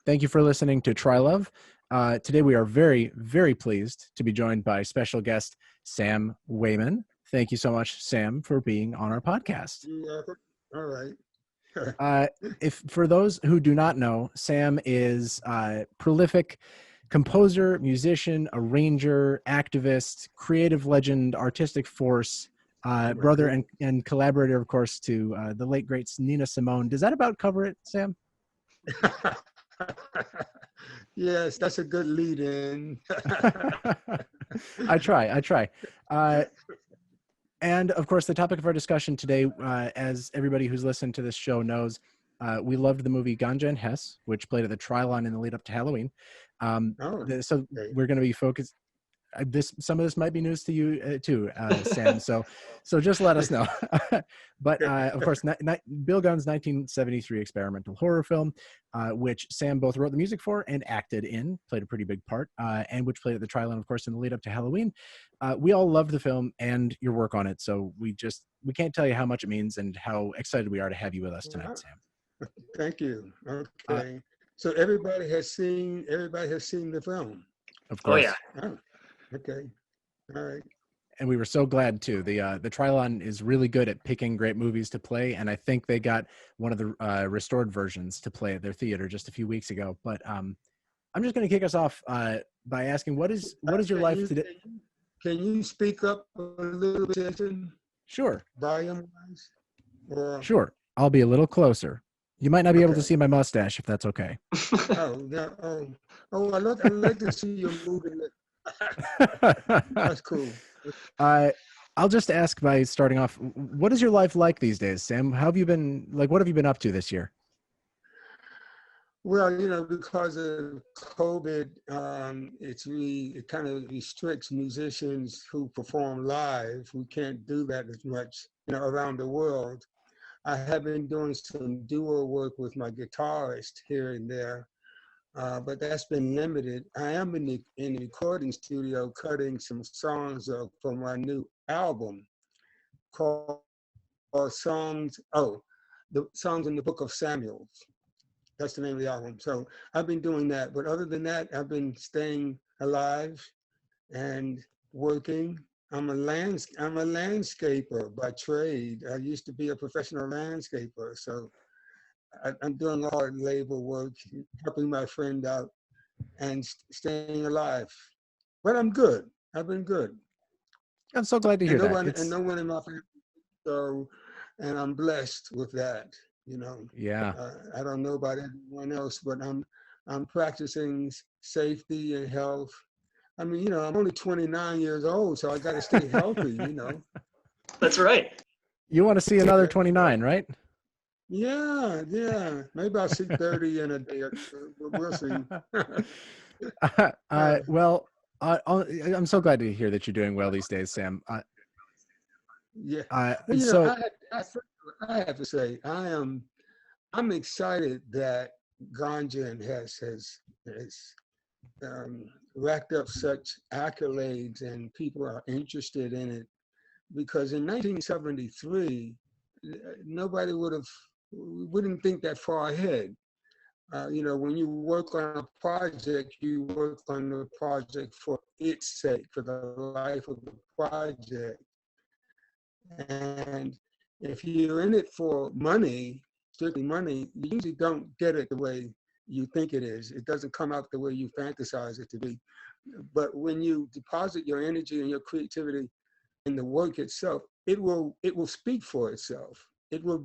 Thank you for listening to Try Love. Today we are very, very pleased to be joined by special guest Sam Waymon. Thank you so much, Sam, for being on our podcast. Yeah, all right. If for those who do not know, Sam is a prolific composer, musician, arranger, activist, creative legend, artistic force, brother and collaborator, of course, to the late greats Nina Simone. Does that about cover it, Sam? Yes, that's a good lead in. I try. And of course, the topic of our discussion today, as everybody who's listened to this show knows, we loved the movie GANJA HESS, which played at the Trilon in the lead up to Halloween. So we're going to be focused. Some of this might be news to you too, Sam. So just let us know. But of course, Bill Gunn's 1973 experimental horror film, which Sam both wrote the music for and acted in, played a pretty big part, and which played at the Trilon, of course, in the lead up to Halloween. We all loved the film and your work on it. So we can't tell you how much it means and how excited we are to have you with us tonight, Sam. Thank you. Okay. So everybody has seen the film. Of course. Oh yeah. Oh, okay. All right. And we were so glad too. The Trilon is really good at picking great movies to play, and I think they got one of the restored versions to play at their theater just a few weeks ago. But I'm just going to kick us off by asking, what is your life today? Can you speak up a little bit? Sure. Volume-wise? Sure. I'll be a little closer. You might not be able to see my mustache if that's okay. Oh, yeah. I'd like to see you moving. That's cool. I'll just ask by starting off, what is your life like these days, Sam? What have you been up to this year? Well, because of COVID, it kind of restricts musicians who perform live. We can't do that as much, around the world. I have been doing some duo work with my guitarist here and there, but that's been limited. I am in the recording studio cutting some songs for my new album called The Songs in the Book of Samuel. That's the name of the album. So I've been doing that. But other than that, I've been staying alive and working. I'm a landscaper by trade. I used to be a professional landscaper. So I'm doing hard labor work, helping my friend out and staying alive. But I'm good. I've been good. I'm so glad to hear that. And no one in my family. So, and I'm blessed with that. Yeah. I don't know about everyone else, but I'm practicing safety and health. I mean, I'm only 29 years old, so I got to stay healthy. That's right. You want to see another 29, right? Yeah. Maybe I'll see 30 in a day. We'll see. Well, I'm so glad to hear that you're doing well these days, Sam. Yeah. I have to say, I'm excited that GANJA HESS has racked up such accolades and people are interested in it, because in 1973, nobody wouldn't think that far ahead. When you work on a project, you work on the project for its sake, for the life of the project. And if you're in it for money, strictly money, you usually don't get it the way you think it is. It doesn't come out the way you fantasize it to be. But when you deposit your energy and your creativity in the work itself, it will speak for itself. It will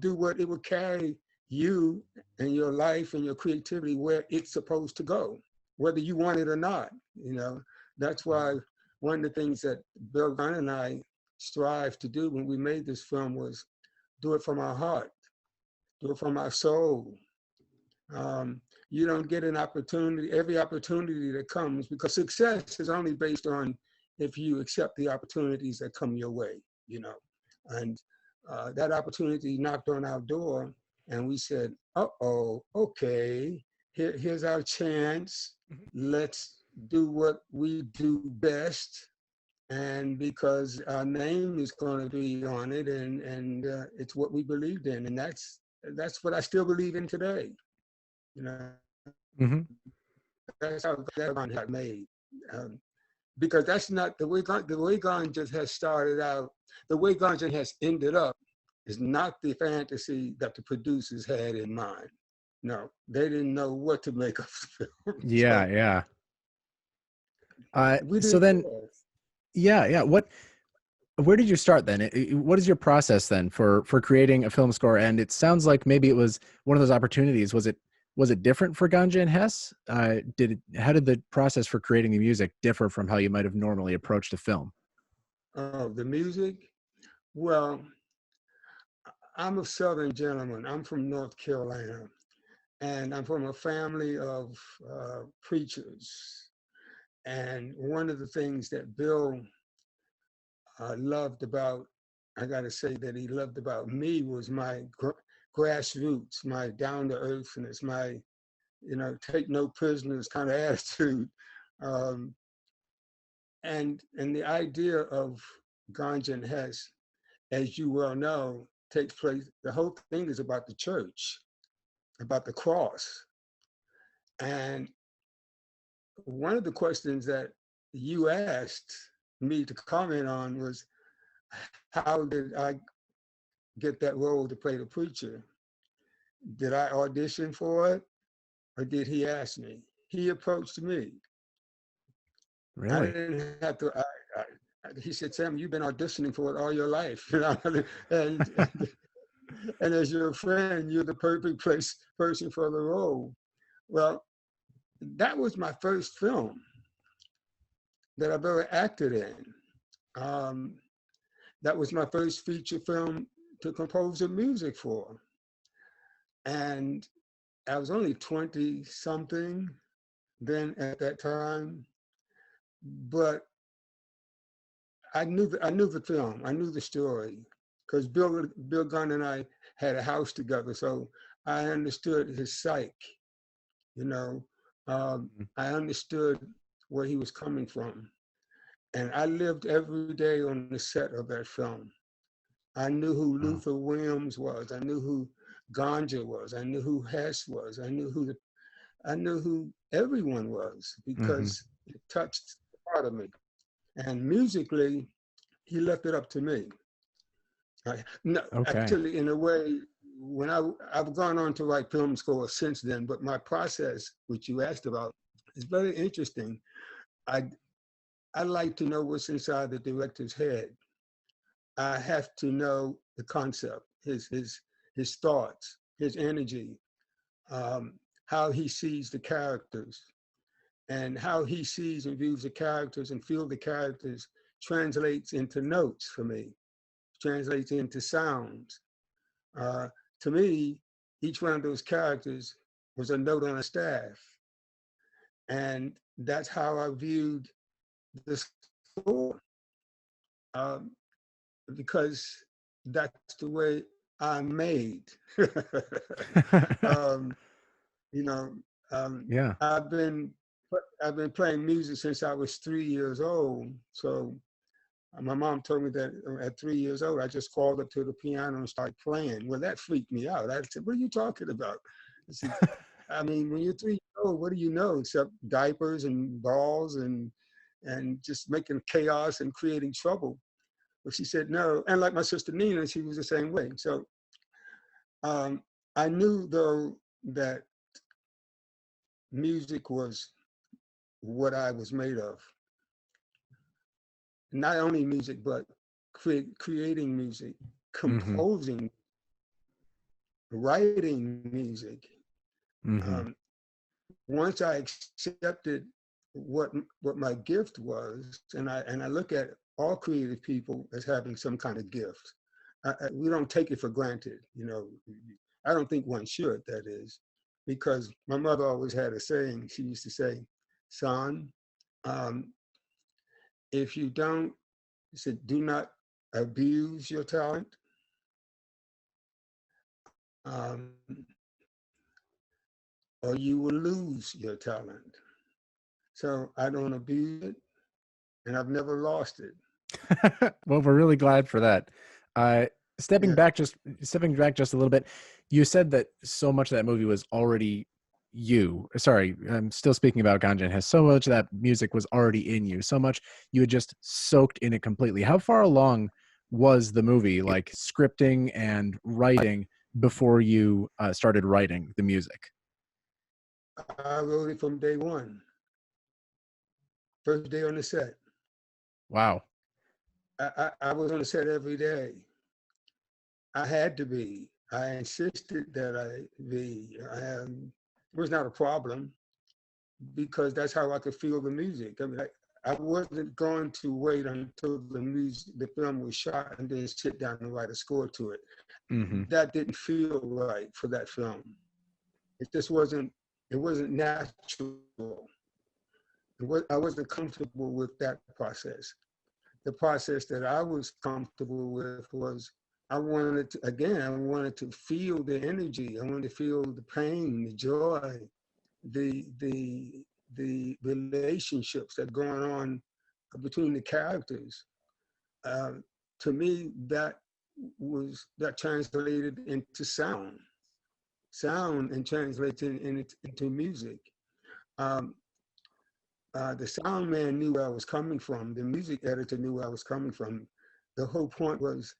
carry you and your life and your creativity where it's supposed to go, whether you want it or not. That's why one of the things that Bill Gunn and I strive to do when we made this film was do it from our heart, do it from our soul. You don't get every opportunity that comes, because success is only based on if you accept the opportunities that come your way, and that opportunity knocked on our door and we said, okay, here's our chance. Let's do what we do best. And because our name is going to be on it, and it's what we believed in, and that's what I still believe in today. Mm-hmm. That's how that one got made. Because that's not the way Ganja has started out. The way Ganja has ended up is not the fantasy that the producers had in mind. No, they didn't know what to make of the film. Yeah, So yeah. we So did then, well. yeah. Where did you start then? What is your process then for creating a film score? And it sounds like maybe it was one of those opportunities. Was it different for Ganja and Hess? How did the process for creating the music differ from how you might have normally approached a film? The music? Well, I'm a Southern gentleman. I'm from North Carolina, and I'm from a family of preachers. And one of the things that Bill loved about, I got to say that he loved about me was my grassroots, my down to earthness, my, take no prisoners kind of attitude. Um, and the idea of Ganja and Hess, as you well know, takes place, the whole thing is about the church, about the cross. And one of the questions that you asked me to comment on was, how did I get that role to play the preacher? Did I audition for it, or did he ask me? He approached me. I Really? didn't have to. He said, "Sam, you've been auditioning for it all your life, and as your friend, you're the perfect person for the role." Well, that was my first film that I've ever acted in. That was my first feature film to compose the music for. And I was only 20 something then at that time, but I knew the film, I knew the story, because Bill Gunn and I had a house together, so I understood his psyche, you know. I understood where he was coming from. And I lived every day on the set of that film. I knew who Luther Williams was. I knew who Ganja was. I knew who Hess was. I knew who everyone was, because it touched part of me. And musically, he left it up to me. No, Okay. actually, in a way, when I've gone on to write film scores since then, but my process, which you asked about, is very interesting. I like to know what's inside the director's head. I have to know the concept, his thoughts, his energy, how he sees the characters, and how he sees and views the characters and feels the characters translates into notes for me, translates into sounds. To me, each one of those characters was a note on a staff. And that's how I viewed the score, because that's the way I'm made. um, you know, Yeah. I've been playing music since I was 3 years old. So my mom told me that at 3 years old, I just crawled up to the piano and started playing. Well, that freaked me out. I said, "What are you talking about?" I said, "I mean, when you're 3 years old, what do you know except diapers and balls and just making chaos and creating trouble?" But she said no. And like my sister Nina, she was the same way. So I knew though that music was what I was made of. Not only music, but creating music, composing, writing music. Once I accepted what my gift was, and I look at all creative people as having some kind of gift. We don't take it for granted, you know. I don't think one should, that is, because my mother always had a saying. She used to say, "Son, if you don't," she said, "do not abuse your talent, um, or you will lose your talent." So I don't abuse it, and I've never lost it. Well, we're really glad for that. Stepping Yeah. back just a little bit, you said that so much of that movie was already you. Sorry, I'm still speaking about Ganja and Hess. So much of that music was already in you. So much you had just soaked in it completely. How far along was the movie, like scripting and writing, before you started writing the music? I wrote it from day one. First day on the set. Wow. I was on the set every day. I had to be. I insisted that I be. It was not a problem because that's how I could feel the music. I mean, I wasn't going to wait until the film was shot and then sit down and write a score to it. Mm-hmm. That didn't feel right for that film. It just wasn't. It wasn't natural. I wasn't comfortable with that process. The process that I was comfortable with was I wanted to feel the energy. I wanted to feel the pain, the joy, the relationships that are going on between the characters. To me, that translated into sound and translated into music. The sound man knew where I was coming from. The music editor knew where I was coming from. The whole point was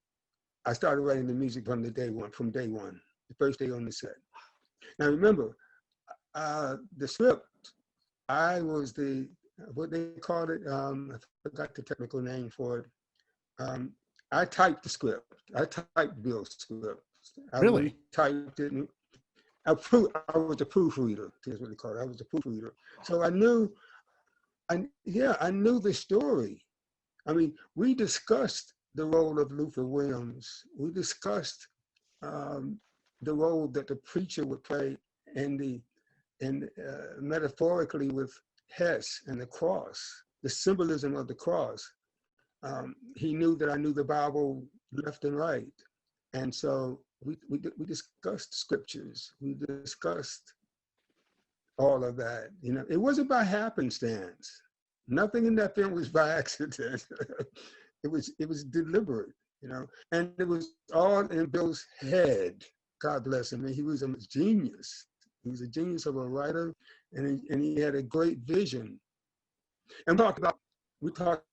I started writing the music from day one, the first day on the set. Now remember, the script, I was what they called it, I forgot the technical name for it. I typed the script. I typed Bill's script. Really? Typed it. I was a proofreader, is what they call it. I was a proofreader. So I knew the story. I mean, we discussed the role of Luther Williams. We discussed the role that the preacher would play metaphorically with Hess and the cross, the symbolism of the cross. He knew that I knew the Bible left and right. And so we discussed scriptures. We discussed all of that. You know, it wasn't by happenstance. Nothing in that film was by accident. It was deliberate, you know, and it was all in Bill's head. God bless him. I mean, he was a genius. He was a genius of a writer, and he had a great vision. And we talked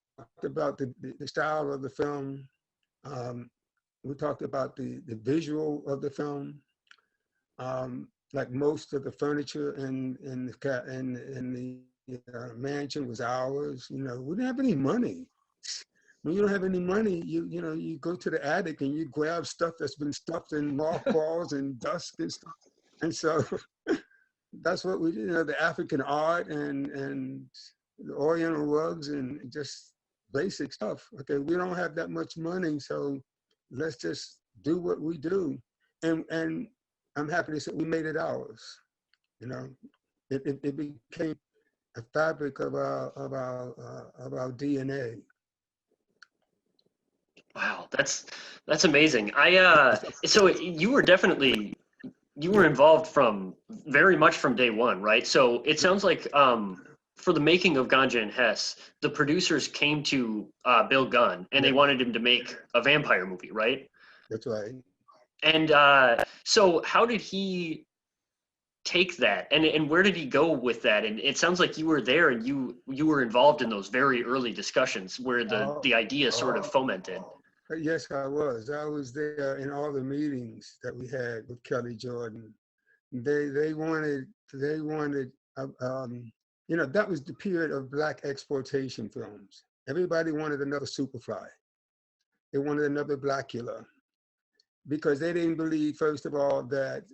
about the style of the film. We talked about the visual of the film. Like most of the furniture in the mansion was ours. You know, we didn't have any money. When you don't have any money, you go to the attic and you grab stuff that's been stuffed in mothballs and dust and stuff. And so that's what we did. You know, the African art and the Oriental rugs and just basic stuff. Okay, we don't have that much money, so let's just do what we do. And I'm happy to say we made it ours. You know, it became a fabric of our DNA. Wow, that's amazing. So you were involved very much from day one, right? So it sounds like for the making of Ganja and Hess, the producers came to Bill Gunn and they wanted him to make a vampire movie, right? That's right. And so how did he take that and where did he go with that? And it sounds like you were there and you were involved in those very early discussions where the idea sort of fomented. Yes, I was. I was there in all the meetings that we had with Kelly Jordan. They wanted you know, that was the period of Black exploitation films. Everybody wanted another Superfly. They wanted another Blackula because they didn't believe, first of all, that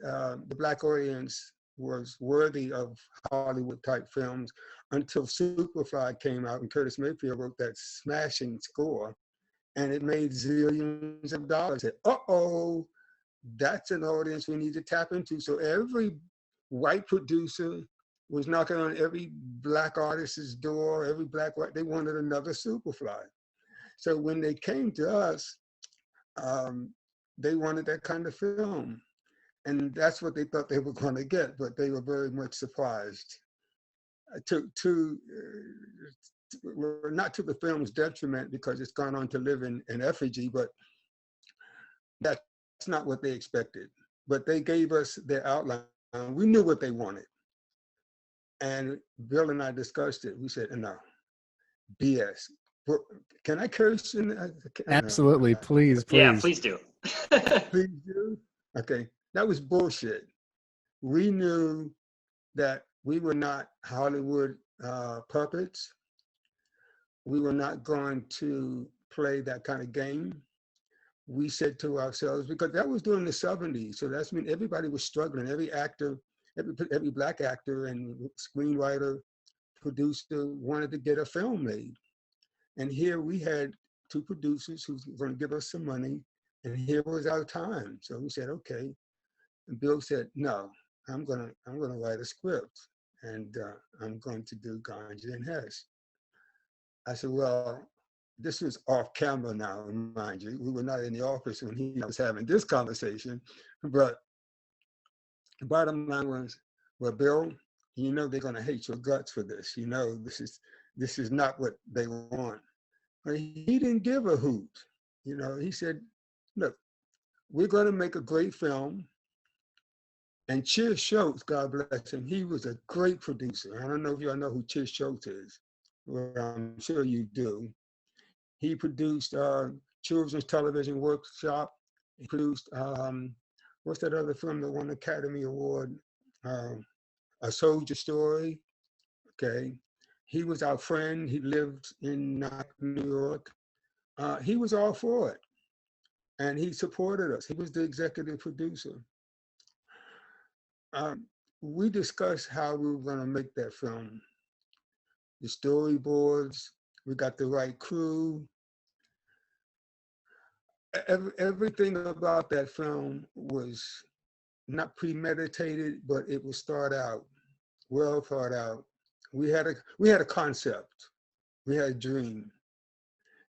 the Black audience was worthy of Hollywood type films until Superfly came out and Curtis Mayfield wrote that smashing score. And it made zillions of dollars. Said, uh-oh, that's an audience we need to tap into. So every white producer was knocking on every Black artist's door, every Black, they wanted another Superfly. So when they came to us, they wanted that kind of film. And that's what they thought they were going to get, but they were very much surprised. Not to the film's detriment because it's gone on to live in effigy, but that's not what they expected. But they gave us their outline. We knew what they wanted. And Bill and I discussed it. We said, no, BS. Can I curse? Absolutely. Please, Yeah, please. please do. Please do. Okay. That was bullshit. We knew that we were not Hollywood puppets. We were not going to play that kind of game. We said to ourselves, because that was during the 70s. So that's when everybody was struggling. Every actor, every black actor and screenwriter, producer wanted to get a film made. And here we had two producers who were going to give us some money, and here was our time. So we said, okay. And Bill said, no, I'm gonna write a script, and I'm going to do Ganja and Hess. I said, well, this was off camera now, mind you. We were not in the office when he was having this conversation, but the bottom line was, well, Bill, you know they're gonna hate your guts for this. You know this is not what they want. But he didn't give a hoot. You know, he said, look, we're gonna make a great film. And Chis Schultz, God bless him, he was a great producer. I don't know if y'all know who Chis Schultz is. Well, I'm sure you do. He produced Children's Television Workshop. He produced, what's that other film that won the Academy Award? A Soldier Story, okay? He was our friend. He lived in New York. He was all for it. And he supported us. He was the executive producer. We discussed how we were going to make that film. The storyboards, we got the right crew. Everything about that film was not premeditated, but it was well thought out. We had a concept. We had a dream.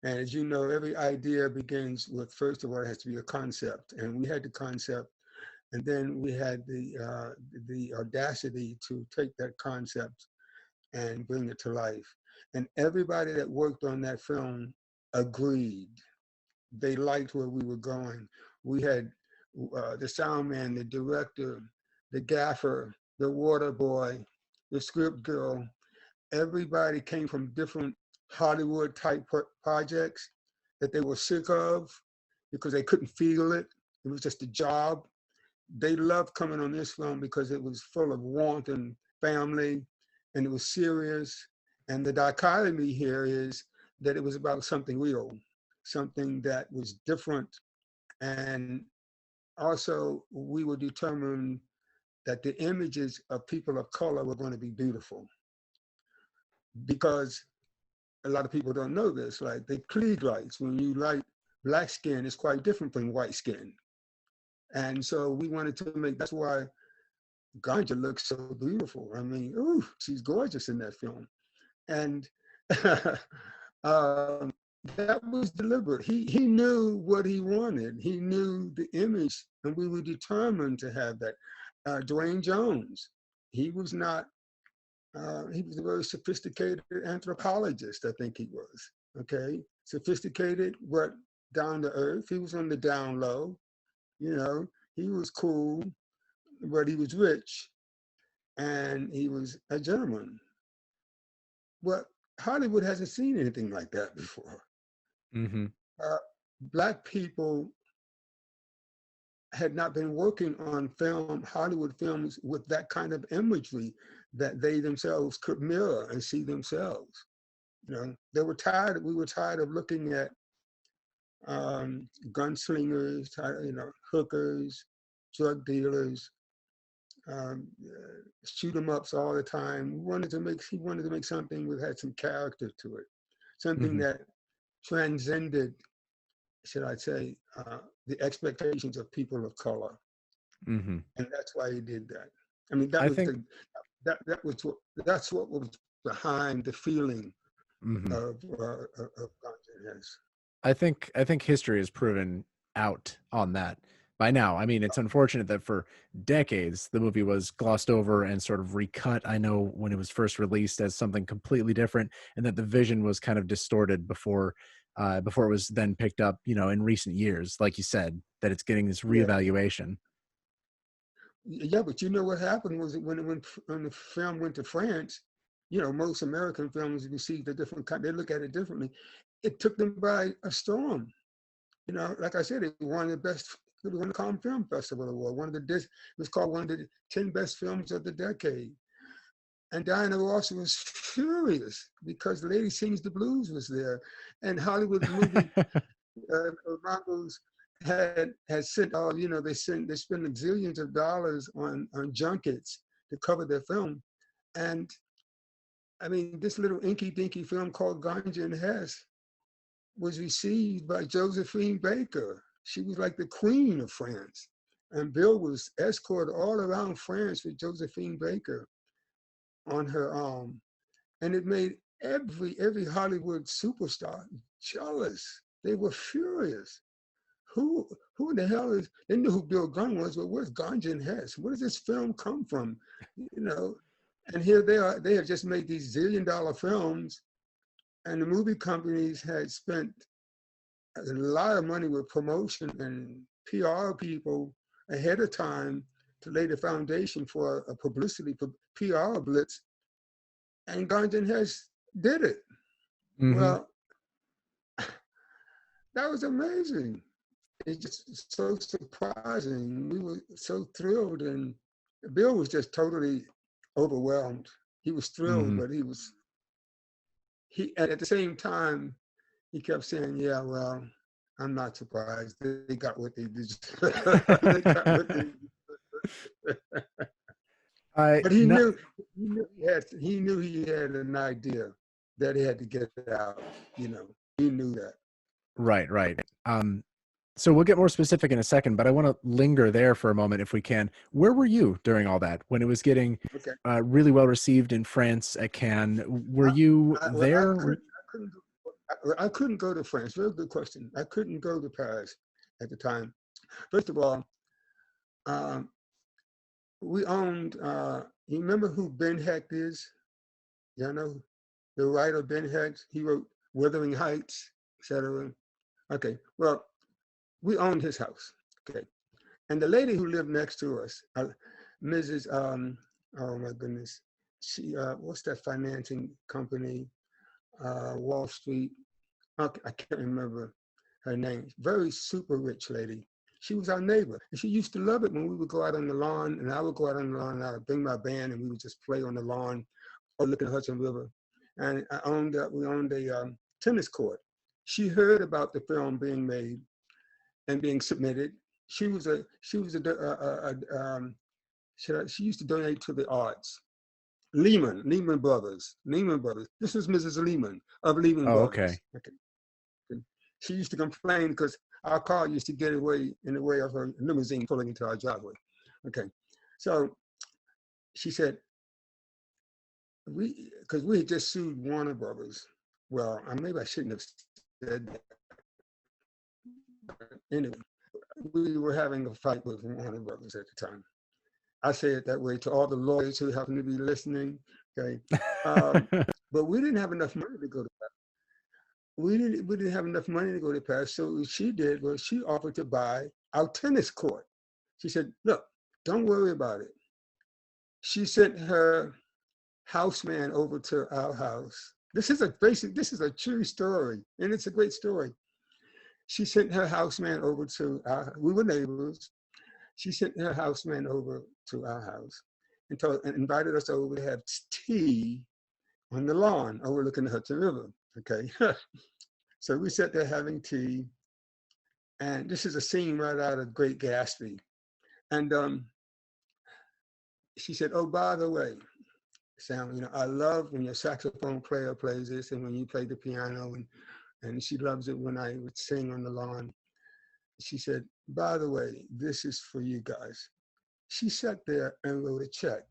And as you know, every idea begins with, first of all, it has to be a concept. And we had the concept. And then we had the audacity to take that concept and bring it to life. And everybody that worked on that film agreed. They liked where we were going. We had the sound man, the director, the gaffer, the water boy, the script girl. Everybody came from different Hollywood type projects that they were sick of because they couldn't feel it. It was just a job. They loved coming on this film because it was full of warmth and family, and it was serious. And the dichotomy here is that it was about something real, something that was different. And also, we were determined that the images of people of color were going to be beautiful. Because a lot of people don't know this, like the Klieg lights, when you light black skin, is quite different from white skin. And so we wanted to make, that's why Ganja looks so beautiful. I mean, ooh, she's gorgeous in that film. And that was deliberate. He knew what he wanted. He knew the image, and we were determined to have that. Dwayne Jones, he was not, he was a very sophisticated anthropologist, I think he was, okay? Sophisticated, but down to earth. He was on the down low. You know, he was cool, but he was rich, and he was a gentleman. But Hollywood hasn't seen anything like that before. Mm-hmm. Black people had not been working on Hollywood films with that kind of imagery that they themselves could mirror and see themselves. You know, we were tired of looking at gunslingers, hookers, drug dealers, shoot 'em ups all the time. He wanted to make something that had some character to it, something Mm-hmm. that transcended, should I say, the expectations of people of color. Mm-hmm. And that's why he did that. I mean, that's what was behind the feeling Mm-hmm. of Ganja Hess. I think history has proven out on that by now. I mean, it's unfortunate that for decades the movie was glossed over and sort of recut. I know when it was first released as something completely different, and that the vision was kind of distorted before it was then picked up, in recent years, like you said, that it's getting this reevaluation. Yeah, but you know what happened was that when the film went to France, you know, most American films received a different kind. They look at it differently. It took them by a storm. You know, like I said, it was one of the best. It was on the Cannes Film Festival Award. It was called one of the 10 best films of the decade. And Diana Ross was furious because Lady Sings the Blues was there, and Hollywood movie Mongols had sent you know, they spent zillions of dollars on junkets to cover their film. And I mean, this little inky dinky film called Ganja Hess was received by Josephine Baker. She was like the queen of France. And Bill was escorted all around France with Josephine Baker on her arm. And it made every Hollywood superstar jealous. They were furious. Who in the hell is, they knew who Bill Gunn was, but where's Ganja Hess? Where does this film come from? You know, and here they are, they have just made these zillion-dollar films, and the movie companies had spent a lot of money with promotion and PR people ahead of time to lay the foundation for a publicity PR blitz, and Ganja Hess did it. Mm-hmm. Well, that was amazing. It's just so surprising. We were so thrilled, and Bill was just totally overwhelmed. He was thrilled, mm-hmm. But he at the same time, he kept saying, yeah, well, I'm not surprised. They got what they did. They got what they did. But he knew he had an idea that he had to get it out. You know, he knew that. Right. So we'll get more specific in a second, but I want to linger there for a moment if we can. Where were you during all that when it was getting really well received in France at Cannes? Were you there? I couldn't go to France. Very good question. I couldn't go to Paris at the time. First of all, we owned, you remember who Ben Hecht is? You know, the writer Ben Hecht? He wrote Wuthering Heights, etc. Okay, well, we owned his house, okay? And the lady who lived next to us, Mrs., oh my goodness, she, what's that financing company? Wall Street, I can't remember her name. Very super rich lady. She was our neighbor. And she used to love it when we would go out on the lawn, and I would go out on the lawn, and I would bring my band, and we would just play on the lawn or look at the Hudson River. And we owned a tennis court. She heard about the film being made and being submitted. She used to donate to the arts. Lehman Brothers. This was Mrs. Lehman of Lehman Brothers. Okay. She used to complain because our car used to get in the way of her limousine pulling into our driveway. Okay, so she said, because we had just sued Warner Brothers. Well, maybe I shouldn't have said that. Anyway, we were having a fight with Warner Brothers at the time. I say it that way to all the lawyers who happen to be listening, okay? But we didn't have enough money to go to Paris. We didn't have enough money to go to Paris, so what she did was she offered to buy our tennis court. She said, look, don't worry about it. She sent her houseman over to our house. This is a true story, and it's a great story. She sent her houseman over to we were neighbors. She sent her houseman over to our house and invited us over to have tea on the lawn overlooking the Hudson River, okay? So we sat there having tea, and this is a scene right out of Great Gatsby. And she said, oh, by the way, Sam, you know, I love when your saxophone player plays this and when you play the piano, and she loves it when I would sing on the lawn. She said, by the way, this is for you guys. She sat there and wrote a check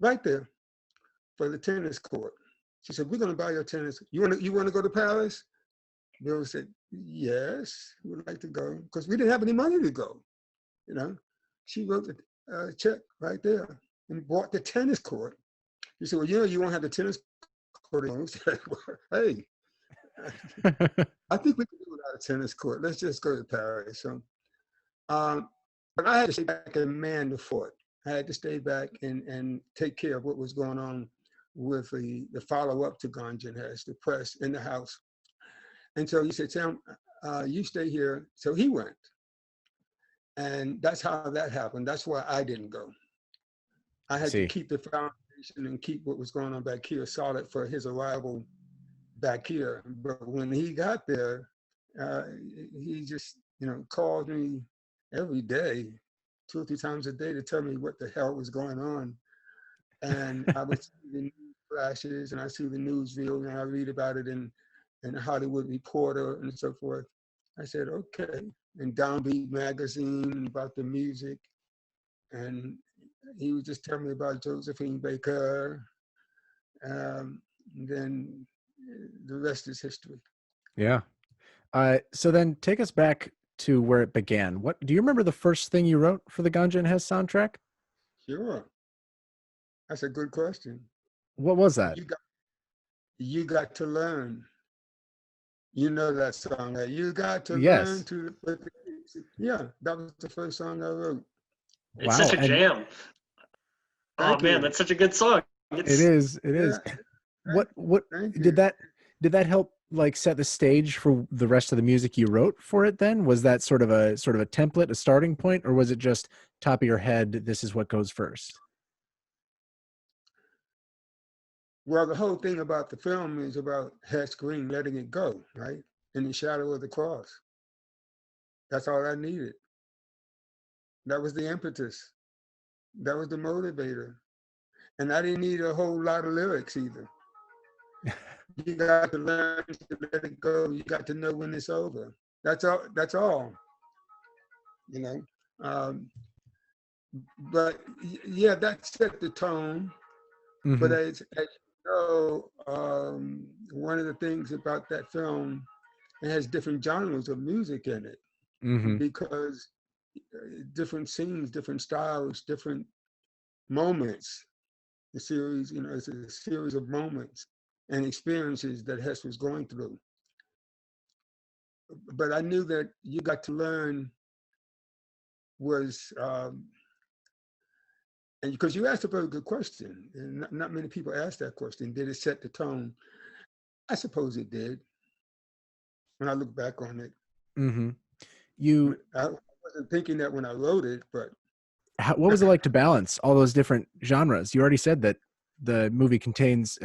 right there for the tennis court. She said, we're going to buy your tennis. You want to go to Paris? Bill said, yes, we would like to go, because we didn't have any money to go, you know. She wrote a check right there and bought the tennis court. He said, well, you know, you won't have the tennis court anymore. Said, well, hey, I think we can do without a tennis court. Let's just go to Paris. So But I had to stay back and man the fort. I had to stay back and take care of what was going on with the follow-up to Ganja Hess, the press in the house. And so he said, Sam, you stay here. So he went. And that's how that happened. That's why I didn't go. I had to keep the foundation and keep what was going on back here solid for his arrival back here. But when he got there, he just, called me every day, 2 or 3 times a day, to tell me what the hell was going on. And I would see the news flashes, and I see the newsreel, and I read about it in the Hollywood Reporter and so forth. I said, okay. And Downbeat magazine about the music. And he would just tell me about Josephine Baker. Then the rest is history. Yeah. So then take us back to where it began. What do you remember the first thing you wrote for the Ganja Hess soundtrack? Sure. That's a good question. What was that? You got to learn. You know that song, that you got to learn to. Yeah, that was the first song I wrote. It's such a jam. Oh man, that's such a good song. It is. What did that help like set the stage for the rest of the music you wrote for it then? Was that sort of a template, a starting point, or was it just top of your head, this is what goes first? Well, the whole thing about the film is about Hess Green letting it go, right? In the shadow of the cross. That's all I needed. That was the impetus. That was the motivator. And I didn't need a whole lot of lyrics either. You got to learn to let it go. You got to know when it's over. That's all. But yeah, that set the tone. Mm-hmm. But as you know, one of the things about that film, it has different genres of music in it. Mm-hmm. Because different scenes, different styles, different moments. The series, it's a series of moments and experiences that Hess was going through. But I knew that you got to learn was, and because you asked a very good question, and not many people ask that question, did it set the tone? I suppose it did, when I look back on it. Mm-hmm. I wasn't thinking that when I wrote it, but. What was it like to balance all those different genres? You already said that the movie contains,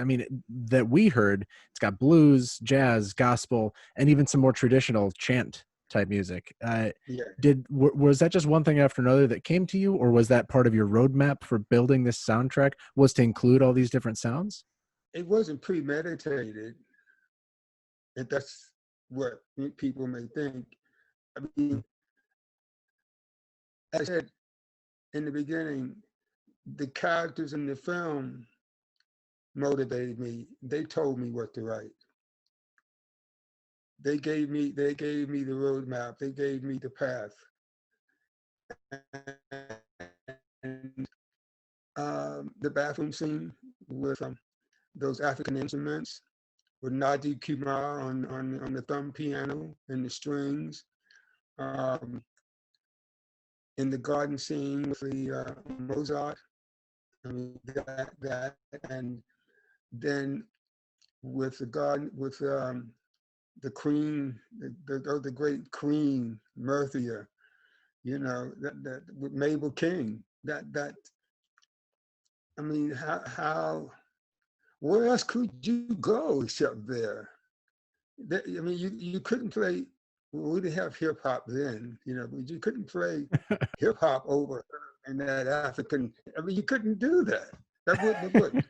that we heard, it's got blues, jazz, gospel, and even some more traditional chant type music. Was that just one thing after another that came to you, or was that part of your roadmap for building this soundtrack, was to include all these different sounds? It wasn't premeditated, and that's what people may think. As I said in the beginning, the characters in the film motivated me. They told me what to write. They gave me the roadmap. They gave me the path. And the bathroom scene with those African instruments, with Nadi Kumar on the thumb piano and the strings. In the garden scene with the Mozart, that, and then with the garden with the Queen, the great Queen Murthia, that with Mabel King. How where else could you go except there? You couldn't play. We didn't have hip hop then, but you couldn't play hip hop over in that African. You couldn't do that. That wouldn't.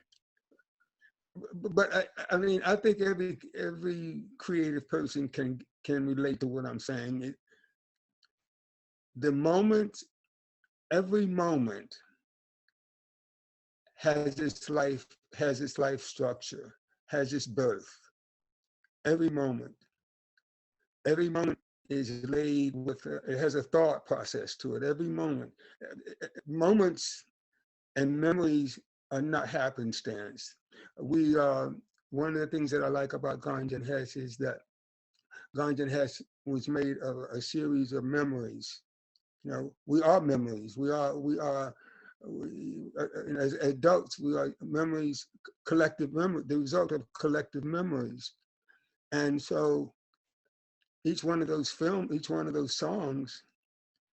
But I think every creative person can relate to what I'm saying. Every moment has its life structure, has its birth. Every moment is laid with, it has a thought process to it. Every moments and memories are not happenstance. One of the things that I like about Ganja Hess is that Ganja Hess was made of a series of memories You know, we are memories. As adults, we are memories, collective memory, the result of collective memories. And so each one of those each one of those songs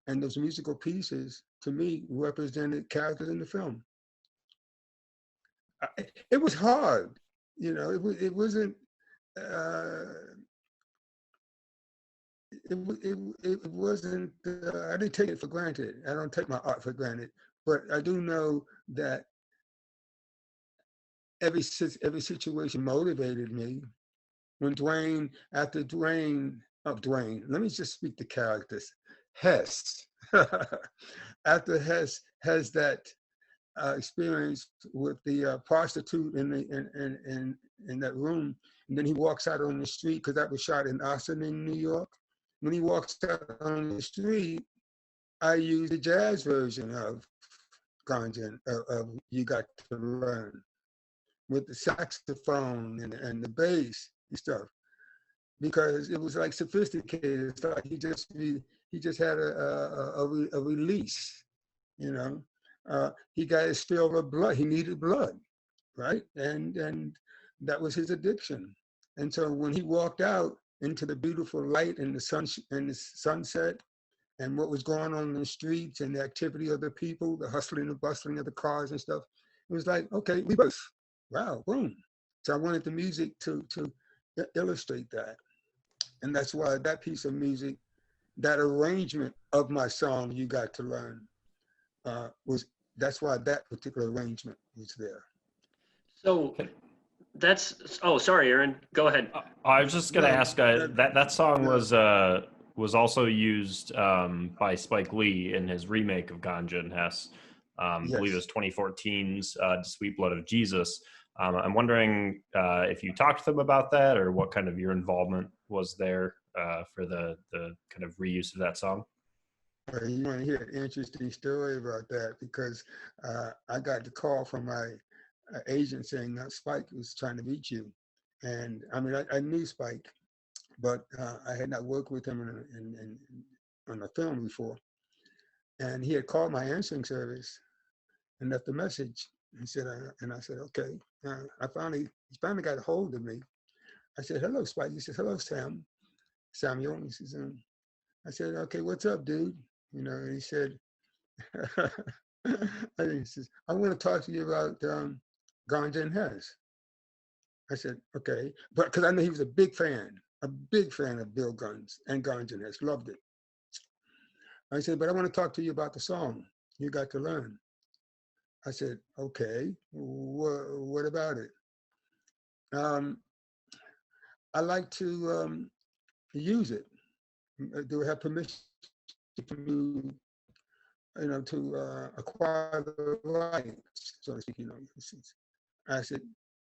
and those musical pieces, to me, represented characters in the film. It was hard, you know, it wasn't, it wasn't, I didn't take it for granted. I don't take my art for granted, but I do know that every situation motivated me. When Dwayne, let me just speak the characters. Hess, after Hess has that experience with the prostitute in that room, and then he walks out on the street, because that was shot in Austin, in New York. When he walks out on the street, I use the jazz version of Ganja, of You Got to Learn, with the saxophone and the bass and stuff, because it was like sophisticated stuff. He just had a release, you know. He got his fill of blood. He needed blood, right? And that was his addiction. And so when he walked out into the beautiful light and the sunset, and what was going on in the streets and the activity of the people, the hustling and bustling of the cars and stuff, it was like, okay, we both, wow, boom. So I wanted the music to illustrate that. And that's why that piece of music, that arrangement of my song, You Got to Learn, that's why that particular arrangement was there. So oh, sorry, Aaron, go ahead. I was just going to ask, that song was also used by Spike Lee in his remake of Ganja Hess. I believe it was 2014's Sweet Blood of Jesus. I'm wondering if you talked to them about that, or what kind of your involvement was there for the kind of reuse of that song. You want to hear an interesting story about that, because I got the call from my agent saying Spike was trying to reach you. And I mean, I knew Spike, but I had not worked with him on a film before. And he had called my answering service and left a message. He said, and I said, okay. He finally got a hold of me. I said, hello, Spike. He said, hello, Sam. Samuel. He says, I said, okay, what's up, dude? You know, and he said, he says, I want to talk to you about Ganja Hess. I said, okay, but because I know he was a big fan of Bill Gunn's and Ganja Hess, loved it. I said, but I want to talk to you about the song, You Got to Learn. I said, okay, what about it? I like to use it. Do I have permission to, to acquire the rights, so to speak, you know? I said,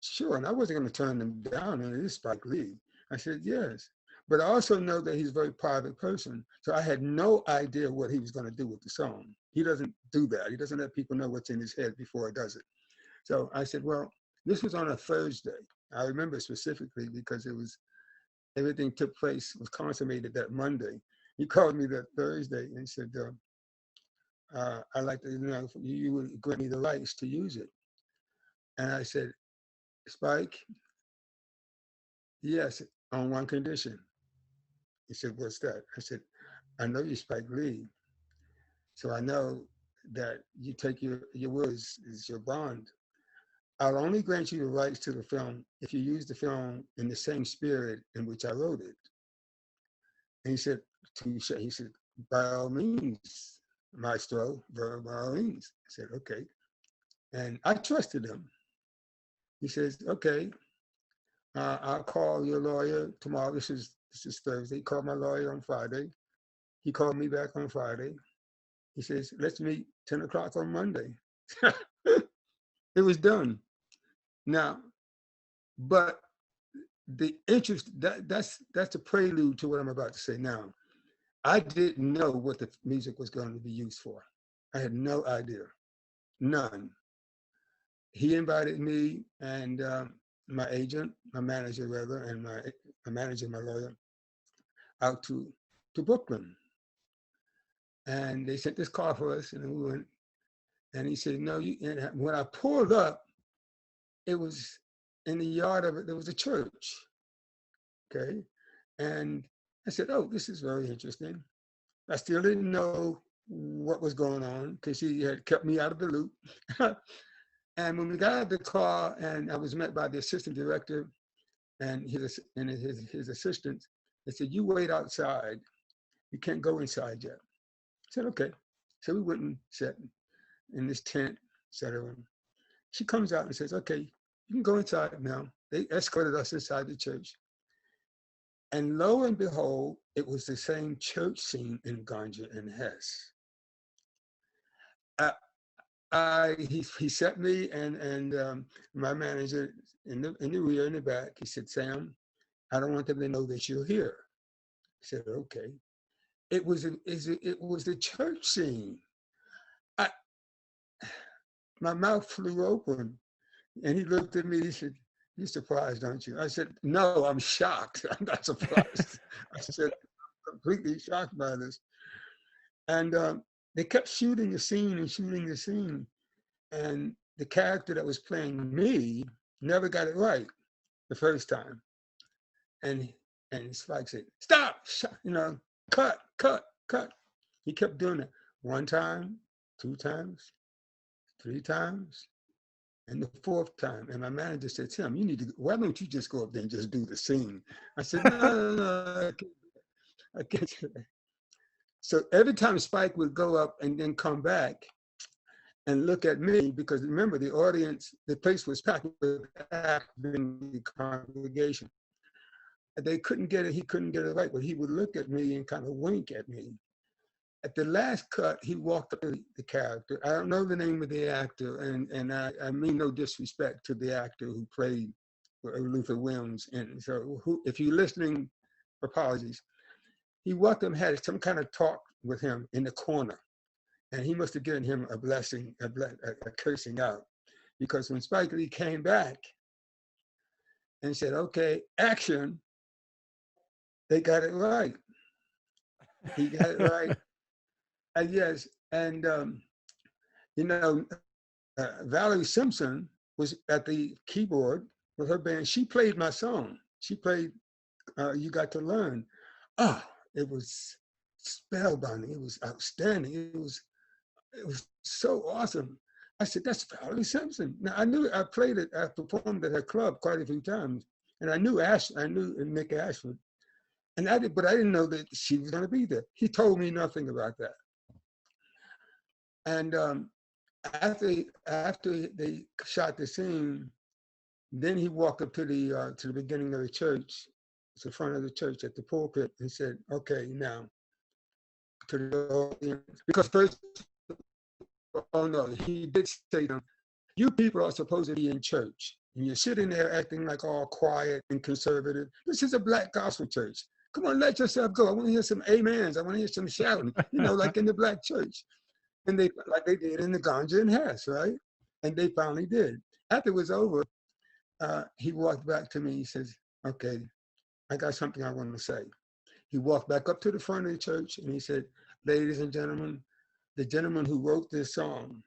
sure, and I wasn't going to turn them down, and it is Spike Lee. I said, yes, but I also know that he's a very private person, so I had no idea what he was going to do with the song. He doesn't do that. He doesn't let people know what's in his head before he does it. So I said, well, this was on a Thursday. I remember specifically because everything took place, was consummated that Monday. He called me that Thursday and said, I'd like to, you would grant me the rights to use it. And I said, Spike, yes, on one condition. He said, what's that? I said, I know you Spike Lee, so I know that you take your word is your bond. I'll only grant you the rights to the film if you use the film in the same spirit in which I wrote it. And he said, by all means, maestro, by all means. I said, okay. And I trusted him. He says, okay, I'll call your lawyer tomorrow. This is Thursday. He called my lawyer on Friday. He called me back on Friday. He says, let's meet 10 o'clock on Monday. It was done. Now, but the interest, that's a prelude to what I'm about to say now. I didn't know what the music was going to be used for. I had no idea, none. He invited me and my agent, my manager rather, and my manager, my lawyer, out to Brooklyn. And they sent this car for us, and we went. And he said, no, and when I pulled up, it was in the yard of it, there was a church, okay? And I said, oh, this is very interesting. I still didn't know what was going on because he had kept me out of the loop. And when we got out of the car and I was met by the assistant director and his assistants, they said, you wait outside. You can't go inside yet. I said, okay. So we went and sat in this tent, etc. She comes out and says, okay, you can go inside now. They escorted us inside the church. And lo and behold, it was the same church scene in Ganja and Hess. He sat me and my manager in the rear, in the back. He said, Sam, I don't want them to know that you're here. I said, okay. It was the church scene. My mouth flew open, and he looked at me. He said, "You're surprised, aren't you?" I said, "No, I'm shocked. I'm not surprised." I said, "I'm completely shocked by this." And they kept shooting the scene and shooting the scene, and the character that was playing me never got it right the first time. And Spike said, "Stop! You know, cut, cut, cut." He kept doing it 1 time, 2 times, 3 times, and the 4th time. And my manager said, "Tim, you need to, why don't you just go up there and just do the scene?" I said, no, I can't do that. So every time Spike would go up and then come back and look at me, because remember the audience, the place was packed with the congregation. They couldn't get it, he couldn't get it right, but he would look at me and kind of wink at me. At the last cut, he walked up to the character. I don't know the name of the actor, and I mean no disrespect to the actor who played Luther Williams. And so if you're listening, apologies. He walked up and had some kind of talk with him in the corner. And he must have given him a blessing, a cursing out. Because when Spike Lee came back and said, okay, action, they got it right. He got it right. And yes, and you know, Valerie Simpson was at the keyboard with her band. She played my song. She played You Got to Learn. Oh, it was spellbinding. It was outstanding. It was so awesome. I said, that's Valerie Simpson. Now I knew I played it, I performed at her club quite a few times. And I knew Nick Ashford. And but I didn't know that she was gonna be there. He told me nothing about that. And after they shot the scene, then he walked up to the beginning of the church, to the front of the church at the pulpit, and said, "Okay, now to the audience." Because first, oh no, he did say to them, "You people are supposed to be in church, and you're sitting there acting like all quiet and conservative. This is a black gospel church. Come on, let yourself go. I want to hear some amens. I want to hear some shouting. You know, like in the black church." And they, like they did in the Ganja and Hess, right? And they finally did. After it was over, he walked back to me. He says, "Okay, I got something I want to say." He walked back up to the front of the church and he said, "Ladies and gentlemen, the gentleman who wrote this song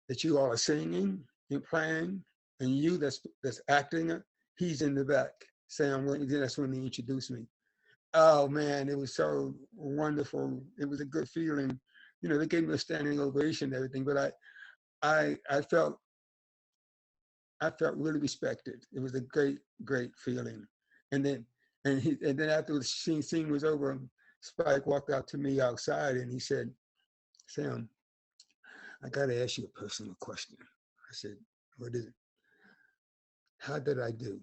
that you all are singing and playing, and you that's acting it, he's in the back." Sam Waymon, that's when he introduced me. Oh man, it was so wonderful. It was a good feeling. You know, they gave me a standing ovation and everything, but I felt really respected. It was a great feeling. And then after the scene was over, Spike walked out to me outside and he said, "Sam, I got to ask you a personal question." I said, "What is it?" "How did I do?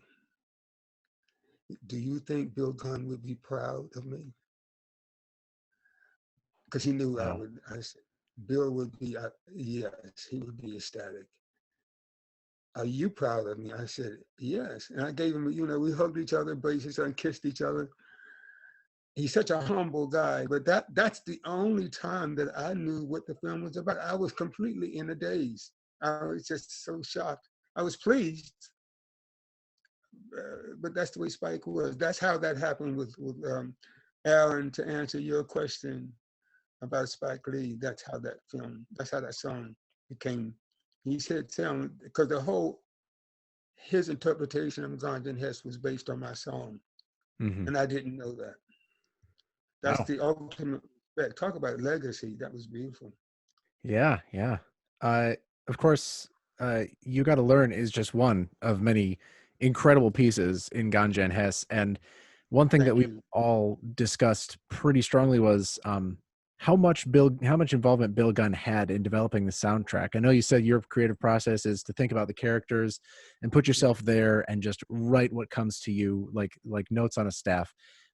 Do you think Bill Gunn would be proud of me?" Because he knew I would. I said, "Bill would be, yes, he would be ecstatic." "Are you proud of me?" I said, "Yes." And I gave him, you know, we hugged each other, embraced each other, and kissed each other. He's such a humble guy, but that's the only time that I knew what the film was about. I was completely in a daze. I was just so shocked. I was pleased, but that's the way Spike was. That's how that happened with Aaron, to answer your question. about Spike Lee, that's how that song became. He said, Sam, because his interpretation of Ganja Hess was based on my song. Mm-hmm. And I didn't know that. That's Wow. the ultimate respect. Talk about legacy. That was beautiful. Yeah, yeah. Of course, You Gotta Learn is just one of many incredible pieces in Ganja and Hess. And one thing that we all discussed pretty strongly was how much involvement Bill Gunn had in developing the soundtrack. I know you said your creative process is to think about the characters and put yourself there and just write what comes to you, like notes on a staff.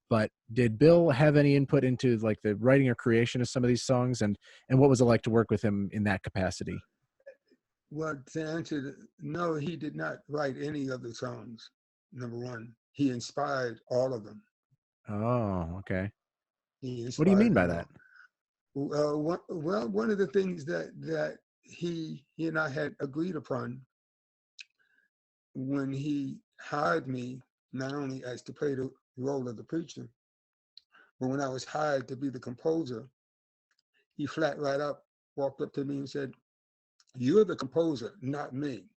But did Bill have any input into like the writing or creation of some of these songs, and what was it like to work with him in that capacity? Well, to answer, no, he did not write any of the songs. Number one, he inspired all of them. Oh, okay. He What do you mean inspired by them that? all. Well, one of the things that he and I had agreed upon when he hired me, not only as to play the role of the preacher, but when I was hired to be the composer, he flat right up walked up to me and said, "You're the composer, not me.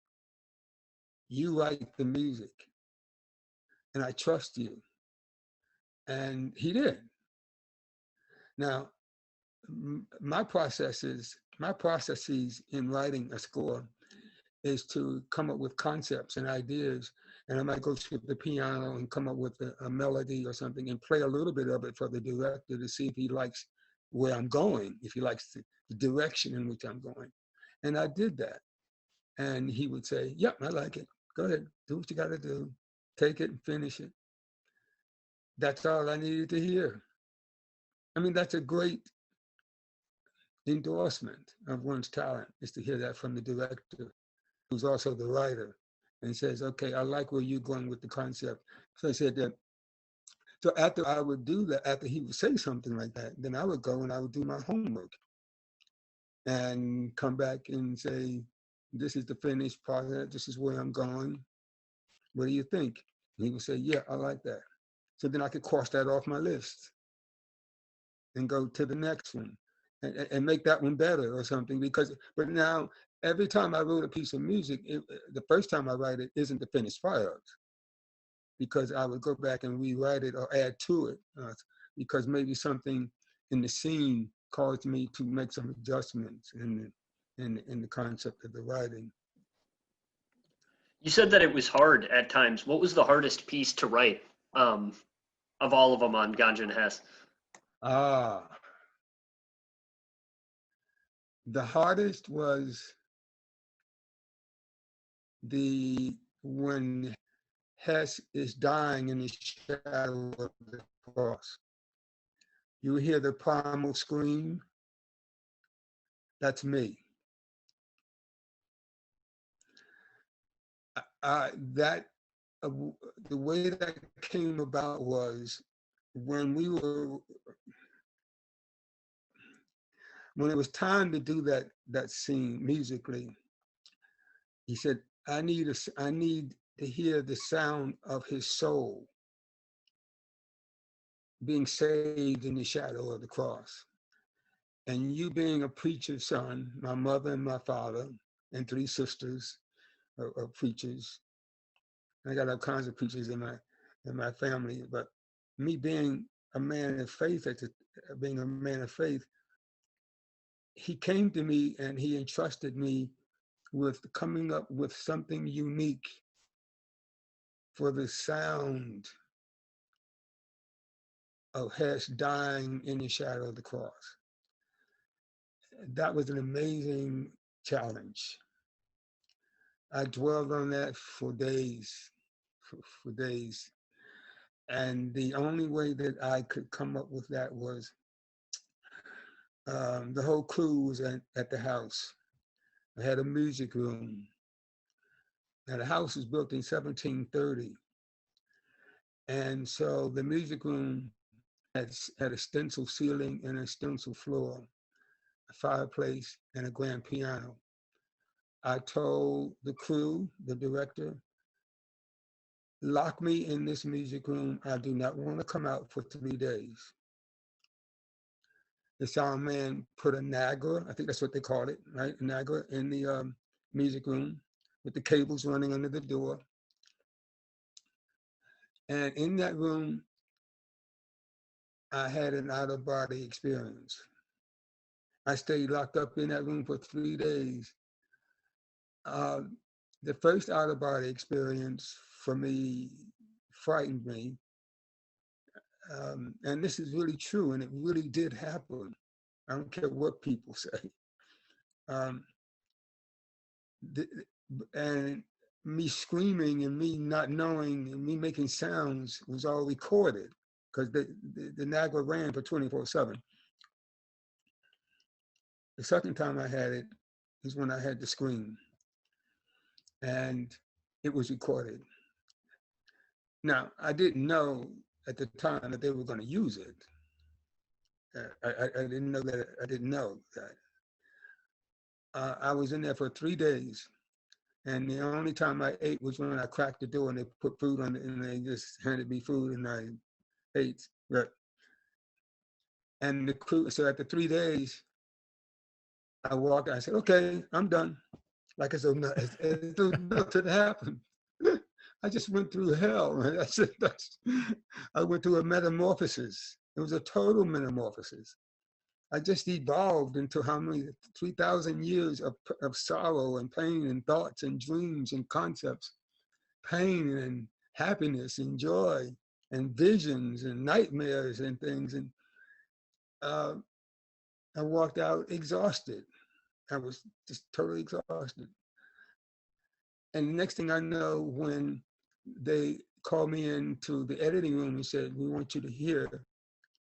You write the music, and I trust you." And he did. Now, my processes in writing a score is to come up with concepts and ideas. And I might go to the piano and come up with a melody or something and play a little bit of it for the director to see if he likes where I'm going, if he likes the direction in which I'm going. And I did that. And he would say, "Yep, I like it. Go ahead, do what you got to do. Take it and finish it." That's all I needed to hear. I mean, that's a great endorsement of one's talent, is to hear that from the director, who's also the writer, and says, "Okay, I like where you're going with the concept." So I said that. So after I would do that, after he would say something like that, then I would go and I would do my homework and come back and say, "This is the finished product. This is where I'm going. What do you think?" And he would say, "Yeah, I like that." So then I could cross that off my list and go to the next one and make that one better or something. But now, every time I wrote a piece of music, the first time I write it isn't the finished product, because I would go back and rewrite it or add to it, because maybe something in the scene caused me to make some adjustments in the concept of the writing. You said that it was hard at times. What was the hardest piece to write of all of them on Ganja Hess? The hardest was when Hess is dying in the shadow of the cross. You hear the primal scream. That's me. The way that came about was when it was time to do that scene musically. He said, I need to hear the sound of his soul being saved in the shadow of the cross. And you being a preacher's son, my mother and my father and 3 sisters are preachers. I got all kinds of preachers in my family, but me being a man of faith, he came to me and he entrusted me with coming up with something unique for the sound of Hess dying in the shadow of the cross. That was an amazing challenge. I dwelled on that for days, for days. And the only way that I could come up with that was the whole crew was at the house. I had a music room. Now, the house was built in 1730. And so the music room had a stencil ceiling and a stencil floor, a fireplace, and a grand piano. I told the crew, the director, lock me in this music room. I do not want to come out for 3 days. the sound man put a Nagra, I think that's what they called it, right? A Nagra in the music room with the cables running under the door. And in that room, I had an out-of-body experience. I stayed locked up in that room for 3 days. The first out-of-body experience for me frightened me. And this is really true, and it really did happen. I don't care what people say. And me screaming and me not knowing and me making sounds was all recorded because the Nagra ran for 24/7. The second time I had it is when I had to scream, and it was recorded. Now, I didn't know at the time that they were going to use it. I didn't know that. I didn't know that. I was in there for 3 days, and the only time I ate was when I cracked the door and they put food on it, and they just handed me food, and I ate. Right. And the crew. So after 3 days, I walked. I said, "Okay, I'm done." Like as though nothing happened. I just went through hell. Right? I went through a metamorphosis. It was a total metamorphosis. I just evolved into how many 3,000 years of sorrow and pain and thoughts and dreams and concepts, pain and happiness and joy and visions and nightmares and things. And I walked out exhausted. I was just totally exhausted. And the next thing I know, when they called me into the editing room and said, "We want you to hear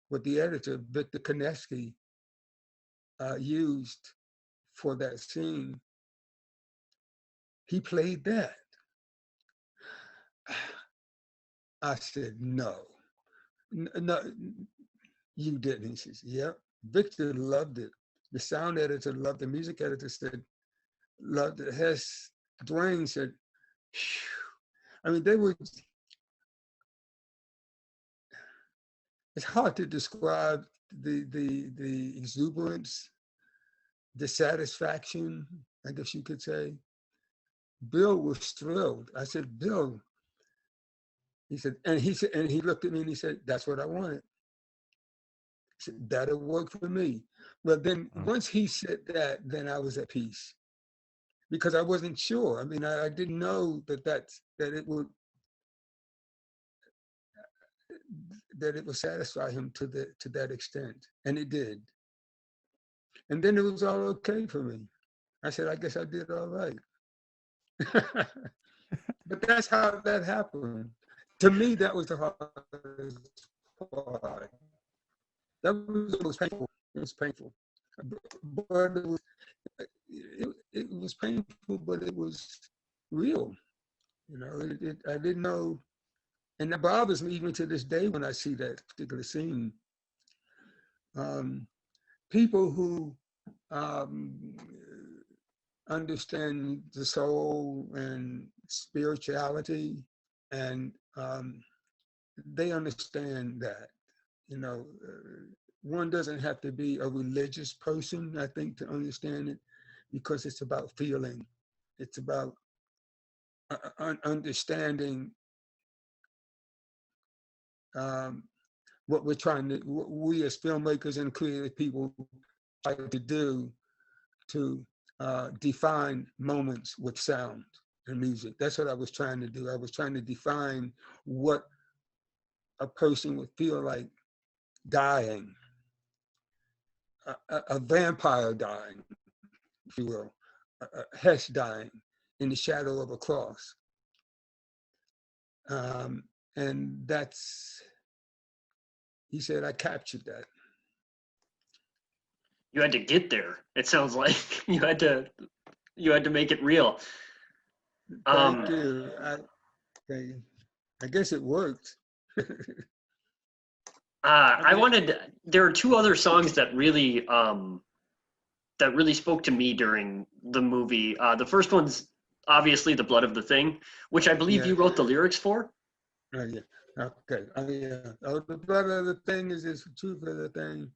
what the editor, Victor Koneski, used for that scene," he played that. I said, "No, no, you didn't." He says, "Yep." Victor loved it. The sound editor loved it. The music editor said, loved it. Hess, Dwayne said, phew. I mean, they were, it's hard to describe the exuberance, the satisfaction, I guess you could say. Bill was thrilled. I said, "Bill," he said, and he looked at me and he said, "That's what I wanted." He said, "That'll work for me." Well, then once he said that, then I was at peace, because I wasn't sure. I mean, I didn't know that it would satisfy him to that extent, and it did. And then it was all okay for me. I said, "I guess I did all right." But that's how that happened. To me, that was the hardest part. That was the most painful. It was painful. But it was painful, but it was real. You know, I didn't know. And that bothers me even to this day when I see that particular scene. People who understand the soul and spirituality, and they understand that, you know, one doesn't have to be a religious person, I think, to understand it, because it's about feeling. It's about understanding what we as filmmakers and creative people try to do to define moments with sound and music. That's what I was trying to do. I was trying to define what a person would feel like dying, a vampire dying, if you will, Hess dying in the shadow of a cross. And that's, he said, I captured that. You had to get there. It sounds like you had to make it real. Thank you. I guess it worked. There are two other songs that really spoke to me during the movie. The first one's obviously "The Blood of the Thing," which I believe you wrote the lyrics for. Yeah. Okay. Yeah. Oh, the blood of the thing is the truth of the thing.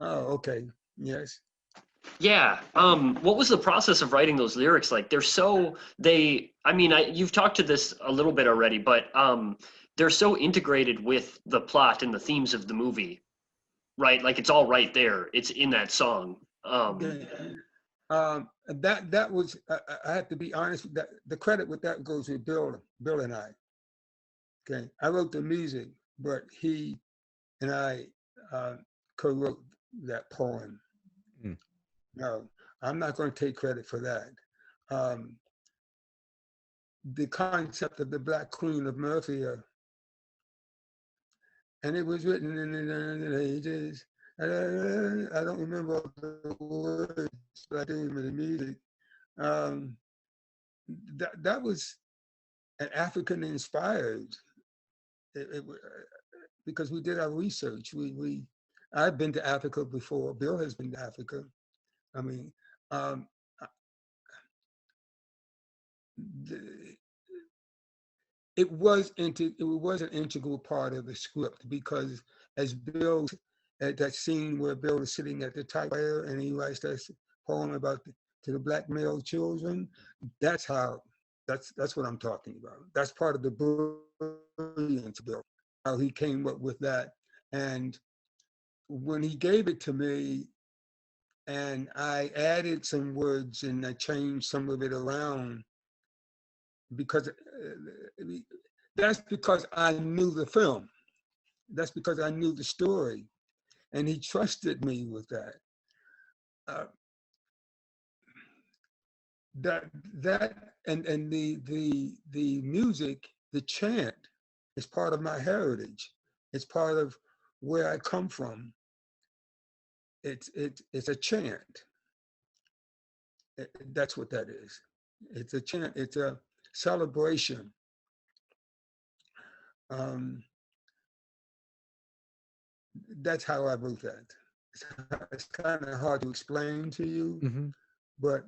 Oh, okay. Yes. Yeah. What was the process of writing those lyrics like? I mean, you've talked to this a little bit already, but they're so integrated with the plot and the themes of the movie, right? Like it's all right there. It's in that song. That was, I have to be honest, that the credit with that goes with Bill and I. Okay. I wrote the music, but he and I co-wrote that poem. Mm. No, I'm not going to take credit for that. The concept of the Black Queen of Murphia, and it was written in the ages. I don't remember all the words, but I do remember the music. That was an African inspired. Because we did our research. I've been to Africa before. Bill has been to Africa. I mean, it was an integral part of the script, because as Bill, at that scene where Bill is sitting at the typewriter and he writes that poem about to the black male children, that's what I'm talking about. That's part of the brilliance of Bill, how he came up with that. And when he gave it to me, and I added some words and I changed some of it around, because that's because I knew the film. That's because I knew the story, and he trusted me with that. And the music, the chant, is part of my heritage. It's part of where I come from. It's a chant. That's what that is. It's a chant. It's a celebration. That's how I wrote that. It's kind of hard to explain to you, but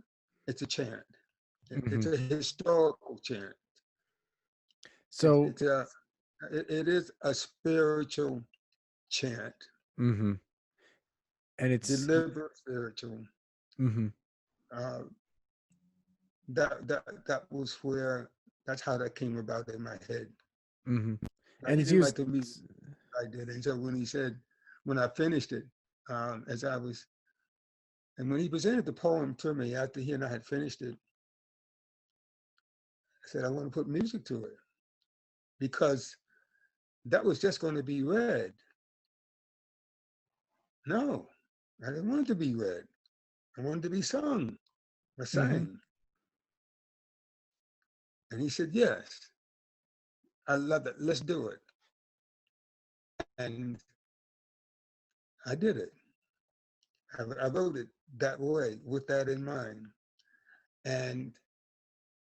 it's a chant. It's a historical chant. So it is a spiritual chant. And it's deliberate spiritual. That was where, that's how that came about in my head. And it's used like the music I did. And so when I finished it, and when he presented the poem to me after he and I had finished it, I said, I want to put music to it, because that was just going to be read. No, I didn't want it to be read. I wanted it to be sung or sang. And he said, yes, I love it. Let's do it. And I did it. I wrote it that way, with that in mind. And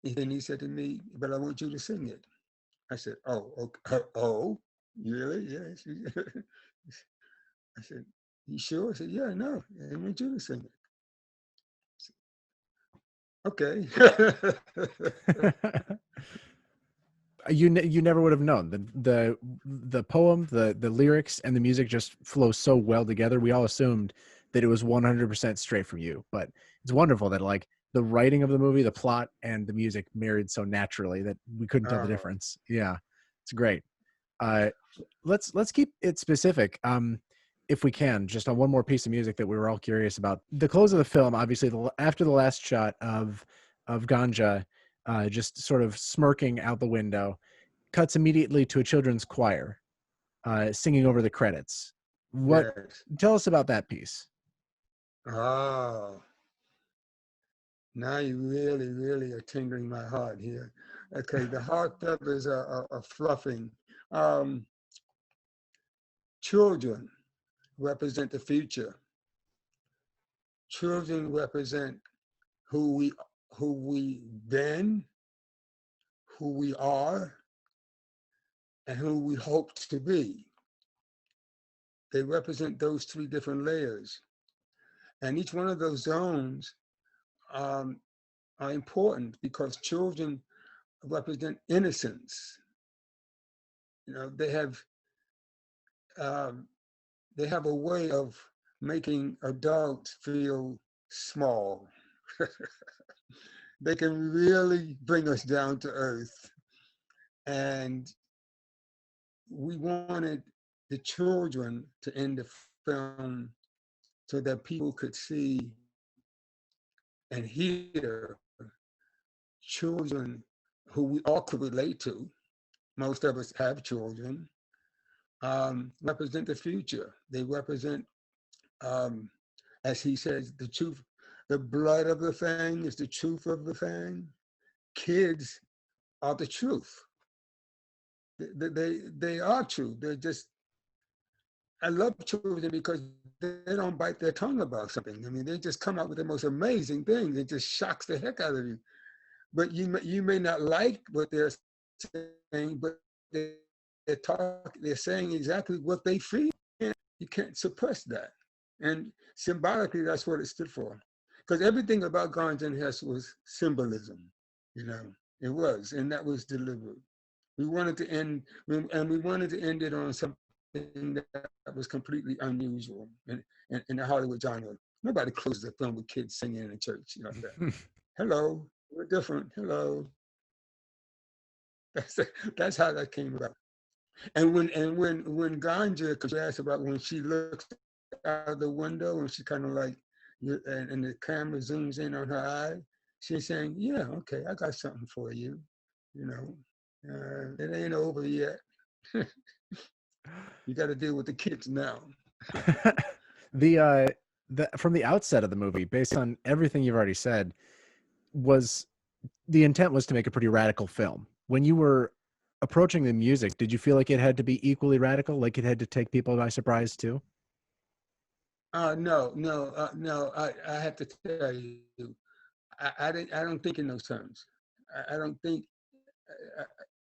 then he said to me, but I want you to sing it. I said, oh, okay. Oh, really? Yes. I said, you sure? I said, yeah, no, I want you to sing it. Okay. You never would have known. The poem, the lyrics, and the music just flow so well together. We all assumed that it was 100% straight from you, but it's wonderful that like the writing of the movie, the plot, and the music married so naturally that we couldn't tell the difference. Yeah, it's great. Let's keep it specific, if we can, just on one more piece of music that we were all curious about. The close of the film, obviously, after the last shot of Ganja, just sort of smirking out the window, cuts immediately to a children's choir singing over the credits. Tell us about that piece. Oh, now you really, really are tingling my heart here. Okay, the heart feathers are fluffing. Children represent the future. Children represent who we've been, who we are, and who we hope to be. They represent those three different layers. And each one of those zones are important, because children represent innocence. You know, they have a way of making adults feel small. They can really bring us down to earth. And we wanted the children to end the film so that people could see and hear children who we all could relate to. Most of us have children, represent the future. They represent, as he says, the truth. The blood of the thing is the truth of the thing. Kids are the truth. They are true. They're just, I love children because they don't bite their tongue about something. I mean, they just come out with the most amazing things. It just shocks the heck out of you. But you may not like what they're saying, but they're saying exactly what they feel. You can't suppress that. And symbolically, that's what it stood for. Because everything about Ganja Hess was symbolism, you know, it was, and that was deliberate. We wanted to end, and we wanted to end it on something that was completely unusual in the Hollywood genre. Nobody closes a film with kids singing in a church like that. Hello, we're different. Hello. That's how that came about. And when Ganja, because you asked about when she looks out the window and she kind of like, and the camera zooms in on her eye, she's saying, yeah, okay, I got something for you. You know, it ain't over yet. You got to deal with the kids now. From the outset of the movie, based on everything you've already said, was the intent was to make a pretty radical film. When you were approaching the music, did you feel like it had to be equally radical, like it had to take people by surprise too? No. I have to tell you, I don't think in those terms. I don't think.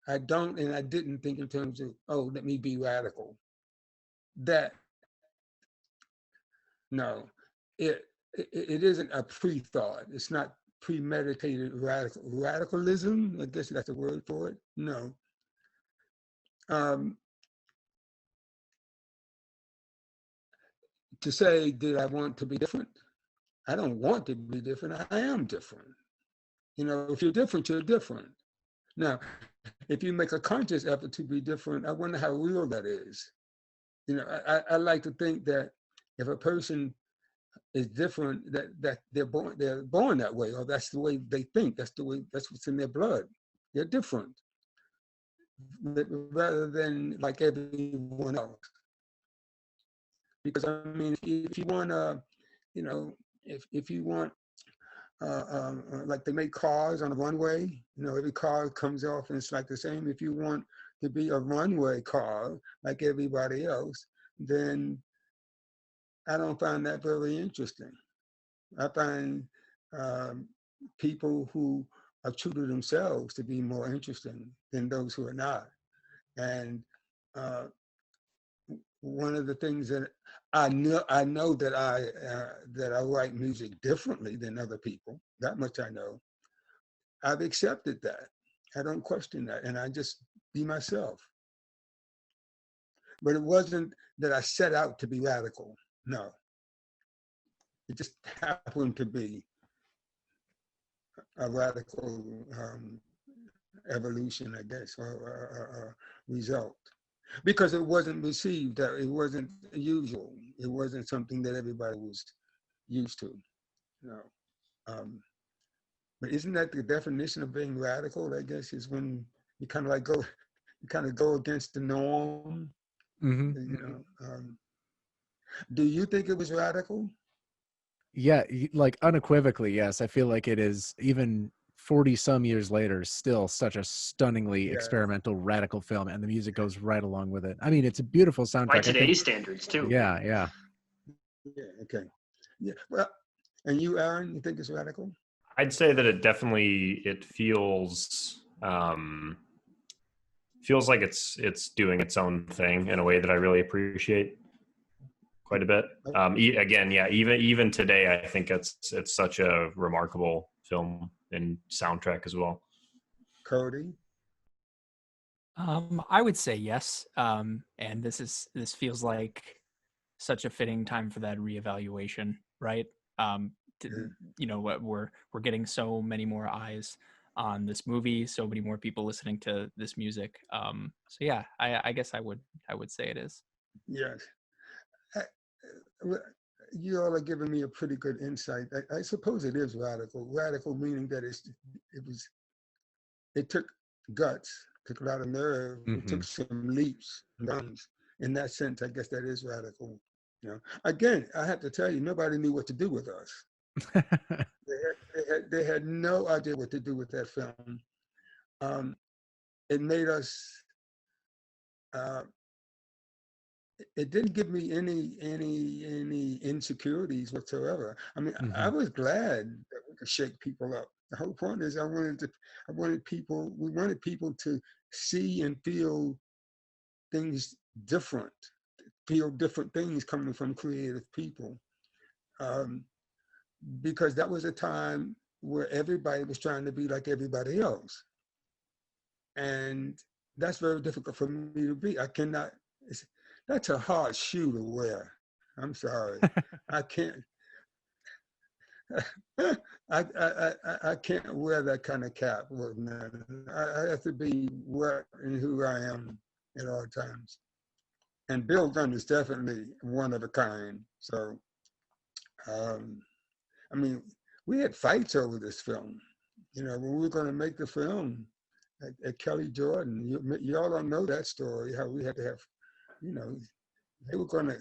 I don't, and I didn't think in terms of, oh, let me be radical. That, no, it isn't a pre-thought. It's not premeditated radicalism. I guess that's a word for it. No. To say, did I want to be different? I don't want to be different. I am different. You know, if you're different, you're different. Now, if you make a conscious effort to be different, I wonder how real that is. You know, I like to think that if a person is different, that they're born that way, or that's the way they think. That's what's in their blood. They're different, rather than like everyone else. Because I mean, if you want you know, if you want, like they make cars on a runway, you know, every car comes off and it's like the same. If you want to be a runway car like everybody else, then I don't find that very interesting. I find people who are true to themselves to be more interesting than those who are not. And one of the things that I know that I write music differently than other people. That much I know. I've accepted that. I don't question that, and I just be myself. But it wasn't that I set out to be radical. No, it just happened to be a radical evolution, I guess, or result. Because it wasn't received, it wasn't usual. It wasn't something that everybody was used to. You know. But isn't that the definition of being radical? I guess is when you kind of like go against the norm. Mm-hmm. You know. Do you think it was radical? Yeah, like unequivocally, yes. I feel like it is, even 40 some years later, still such a stunningly experimental, radical film, and the music goes right along with it. I mean, it's a beautiful soundtrack. By today's standards, too. Yeah. Yeah, okay. Yeah, well, and you, Aaron, you think it's radical? I'd say that it feels like it's doing its own thing in a way that I really appreciate quite a bit. Again, yeah, even today, I think it's such a remarkable film and soundtrack as well. Cody? I would say yes. And this feels like such a fitting time for that reevaluation, right? You know, we're getting so many more eyes on this movie, so many more people listening to this music. So yeah, I guess I would say it is. Yes. You all are giving me a pretty good insight. I suppose it is radical. Radical meaning that it took guts, took a lot of nerve, it took some leaps and bounds. In that sense, I guess that is radical. You know, again, I have to tell you, nobody knew what to do with us. They had no idea what to do with that film. It made us. It didn't give me any insecurities whatsoever. I mean, I was glad that we could shake people up. The whole point is we wanted people to see and feel things different, feel different things coming from creative people. Because that was a time where everybody was trying to be like everybody else. And that's very difficult for me to be. That's a hard shoe to wear. I'm sorry. I can't. I can't wear that kind of cap. I have to be what and who I am at all times. And Bill Gunn is definitely one of a kind. So, I mean, we had fights over this film. You know, when we were going to make the film at Kelly Jordan, you all don't know that story, how we had to have, you know, they were going to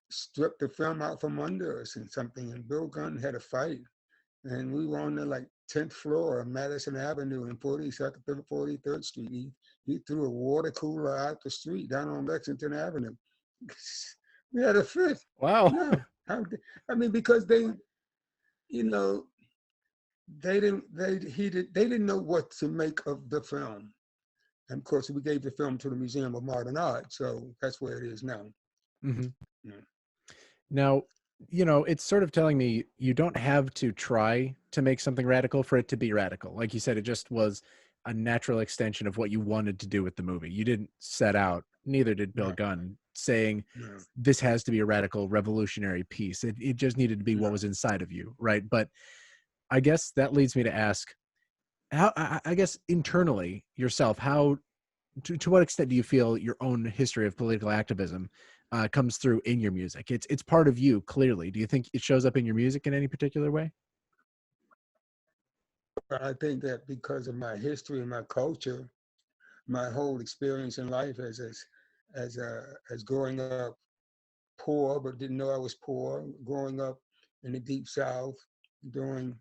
strip the film out from under us and something. And Bill Gunn had a fight. And we were on the like 10th floor of Madison Avenue and 42nd, 43rd Street. He threw a water cooler out the street down on Lexington Avenue. We had a fit. Wow. No, I mean, because they, you know, they didn't know what to make of the film. And of course, we gave the film to the Museum of Modern Art, so that's where it is now. Yeah. Now, you know, it's sort of telling me you don't have to try to make something radical for it to be radical. Like you said, it just was a natural extension of what you wanted to do with the movie. You didn't set out, neither did Bill Gunn, saying this has to be a radical revolutionary piece. It just needed to be what was inside of you, right? But I guess that leads me to ask, how, I guess internally yourself, how, to what extent do you feel your own history of political activism comes through in your music? It's part of you, clearly. Do you think it shows up in your music in any particular way? I think that because of my history and my culture, my whole experience in life as growing up poor, but didn't know I was poor, growing up in the Deep South during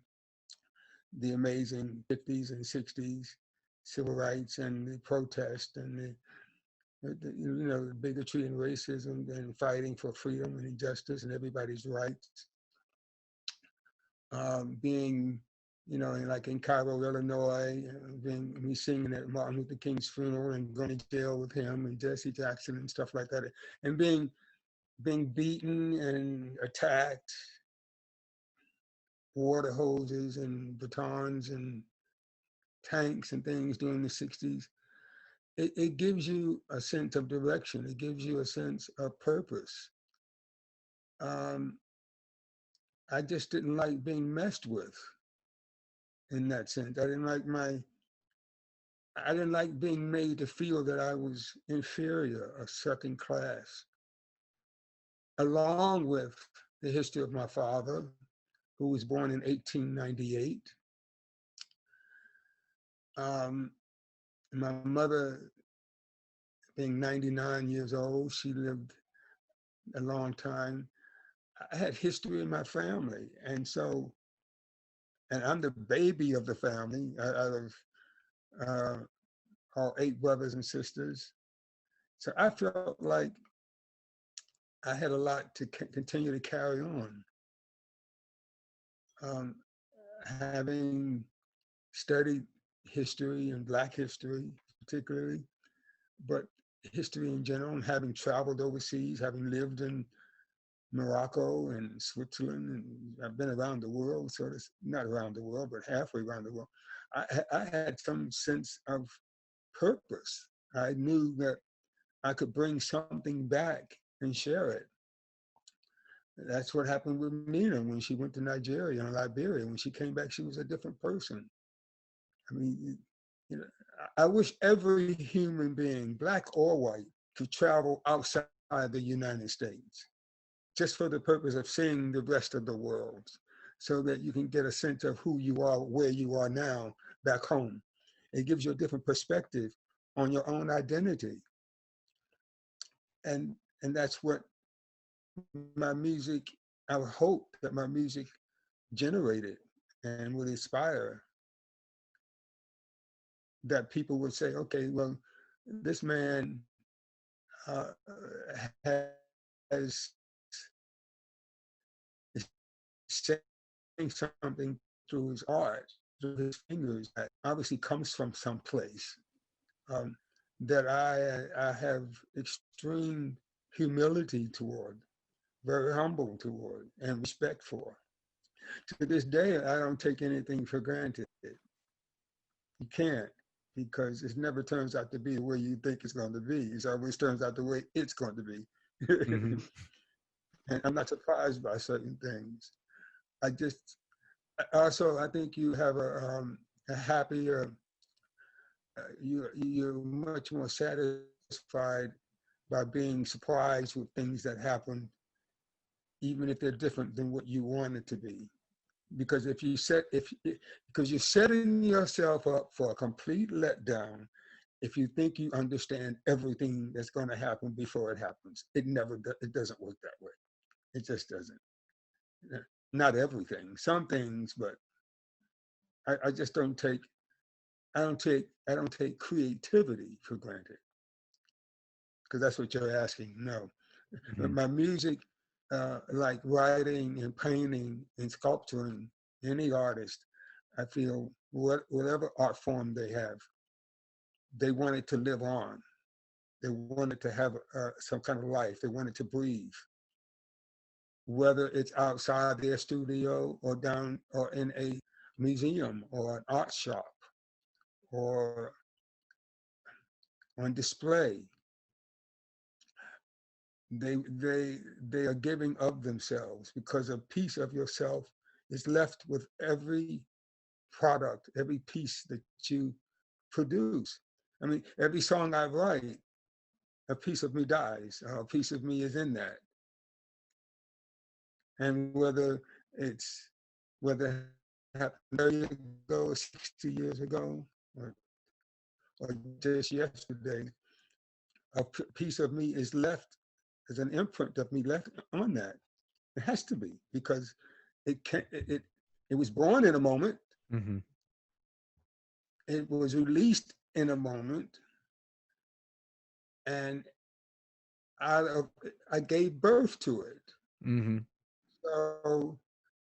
the amazing 50s and 60s, civil rights and the protest and the bigotry and racism and fighting for freedom and injustice and everybody's rights. Being, like in Cairo, Illinois, me singing at Martin Luther King's funeral and going to jail with him and Jesse Jackson and stuff like that, and being beaten and attacked, water hoses and batons and tanks and things during the 60s. It gives you a sense of direction. It gives you a sense of purpose. I just didn't like being messed with in that sense. I didn't like being made to feel that I was inferior or second class. Along with the history of my father, who was born in 1898. My mother, being 99 years old, she lived a long time. I had history in my family. And I'm the baby of the family out of all 8 brothers and sisters. So I felt like I had a lot to continue to carry on. Having studied history and Black history particularly, but history in general, and having traveled overseas, having lived in Morocco and Switzerland, and I've been around the world, sort of, not around the world, but halfway around the world. I had some sense of purpose. I knew that I could bring something back and share it. That's what happened with Nina when she went to Nigeria and Liberia. When she came back, she was a different person. I mean, you know, I wish every human being, black or white, could travel outside the United States, just for the purpose of seeing the rest of the world, so that you can get a sense of who you are, where you are now, back home. It gives you a different perspective on your own identity. And that's what my music, I would hope that my music generated and would inspire, that people would say, okay, well, this man has saying something through his art, through his fingers, that obviously comes from someplace, that I have extreme humility toward, very humble toward, and respect for. To this day, I don't take anything for granted. You can't, because it never turns out to be the way you think it's going to be. It always turns out the way it's going to be. Mm-hmm. And I'm not surprised by certain things. I just, also, I think you have a happier, you're much more satisfied by being surprised with things that happen, even if they're different than what you want it to be. Because because you're setting yourself up for a complete letdown if you think you understand everything that's going to happen before it happens. It doesn't work that way. It just doesn't. Not everything, some things, but I just don't take creativity for granted, because that's what you're asking. No, mm-hmm. My music, like writing and painting and sculpturing, any artist, I feel whatever art form they have, they want it to live on. They want it to have some kind of life. They want it to breathe. Whether it's outside their studio or down or in a museum or an art shop or on display, they are giving of themselves, because a piece of yourself is left with every product, every piece that you produce. I mean, every song I write, a piece of me dies, a piece of me is in that. And whether it happened 30 years ago or 60 years ago, or just yesterday, a piece of me is left as an imprint of me left on that. It has to be, because it was born in a moment. Mm-hmm. It was released in a moment, and I gave birth to it. Mm-hmm. So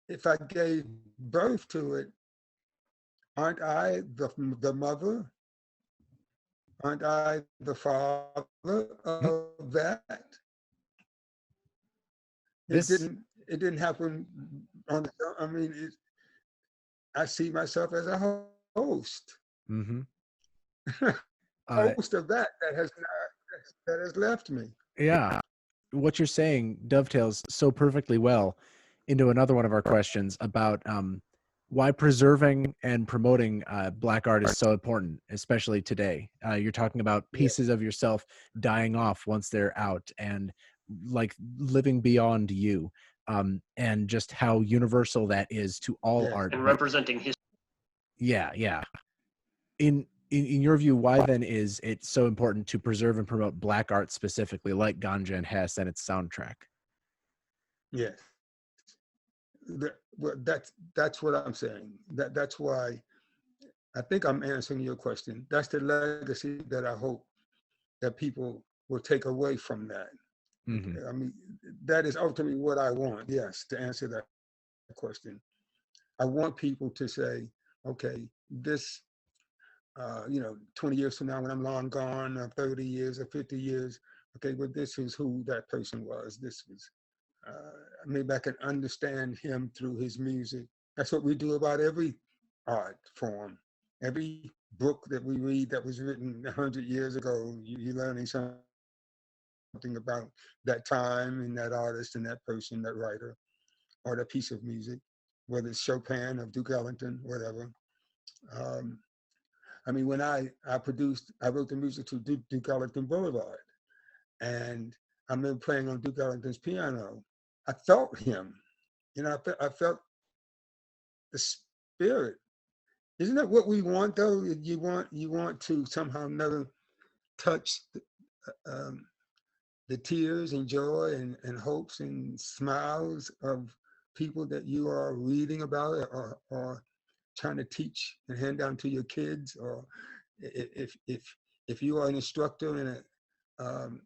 if I gave birth to it, aren't I the mother? Aren't I the father of that? It didn't happen on. I mean, I see myself as a host. Mm-hmm. Host of that has left me. Yeah, what you're saying dovetails so perfectly well into another one of our questions about why preserving and promoting Black art is so important, especially today. You're talking about pieces of yourself dying off once they're out, and like living beyond you, and just how universal that is to all art. And representing history. Yeah. In your view, why then is it so important to preserve and promote Black art specifically, like Ganja and Hess and its soundtrack? Yes. That's what I'm saying. That's why I think I'm answering your question. That's the legacy that I hope that people will take away from that. Mm-hmm. I mean, that is ultimately what I want. Yes, to answer that question, I want people to say, okay, this, 20 years from now, when I'm long gone, or 30 years or 50 years, okay, well, this is who that person was. This was. Maybe I can understand him through his music. That's what we do about every art form. Every book that we read that was written 100 years ago, you're learning something something about that time and that artist and that person, that writer, or that piece of music, whether it's Chopin or Duke Ellington, whatever. I mean, when I wrote the music to Duke Ellington Boulevard, and I remember playing on Duke Ellington's piano. I felt him, you know, I felt the spirit. Isn't that what we want, though? You want to somehow never touch the tears and joy and hopes and smiles of people that you are reading about or trying to teach and hand down to your kids, or if you are an instructor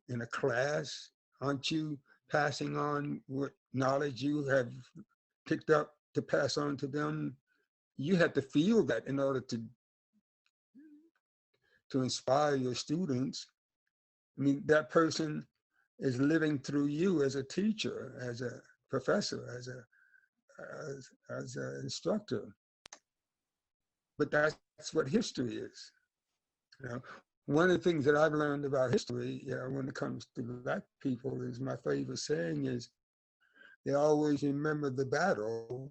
in a class, aren't you passing on what knowledge you have picked up to pass on to them? You have to feel that in order to inspire your students. I mean, that person is living through you as a teacher, as a professor, as an instructor. But that's what history is. You know, one of the things that I've learned about history, when it comes to Black people, is my favorite saying is, they always remember the battle,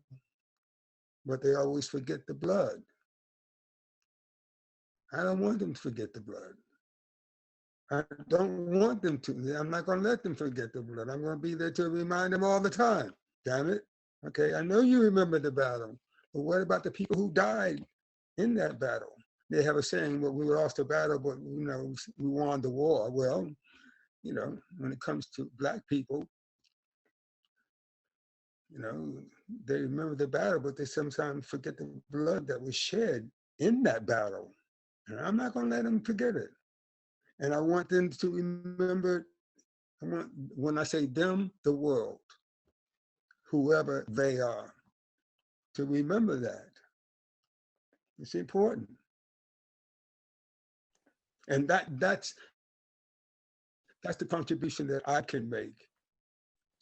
but they always forget the blood. I don't want them to forget the blood. I don't want them to. I'm not going to let them forget the blood. I'm going to be there to remind them all the time. Damn it. Okay, I know you remember the battle, but what about the people who died in that battle? They have a saying, well, we lost the battle, but you know, we won the war. Well, you know, when it comes to Black people, you know, they remember the battle, but they sometimes forget the blood that was shed in that battle. And I'm not going to let them forget it. And I want them to remember, when I say them, the world, whoever they are, to remember that. It's important. And that's the contribution that I can make.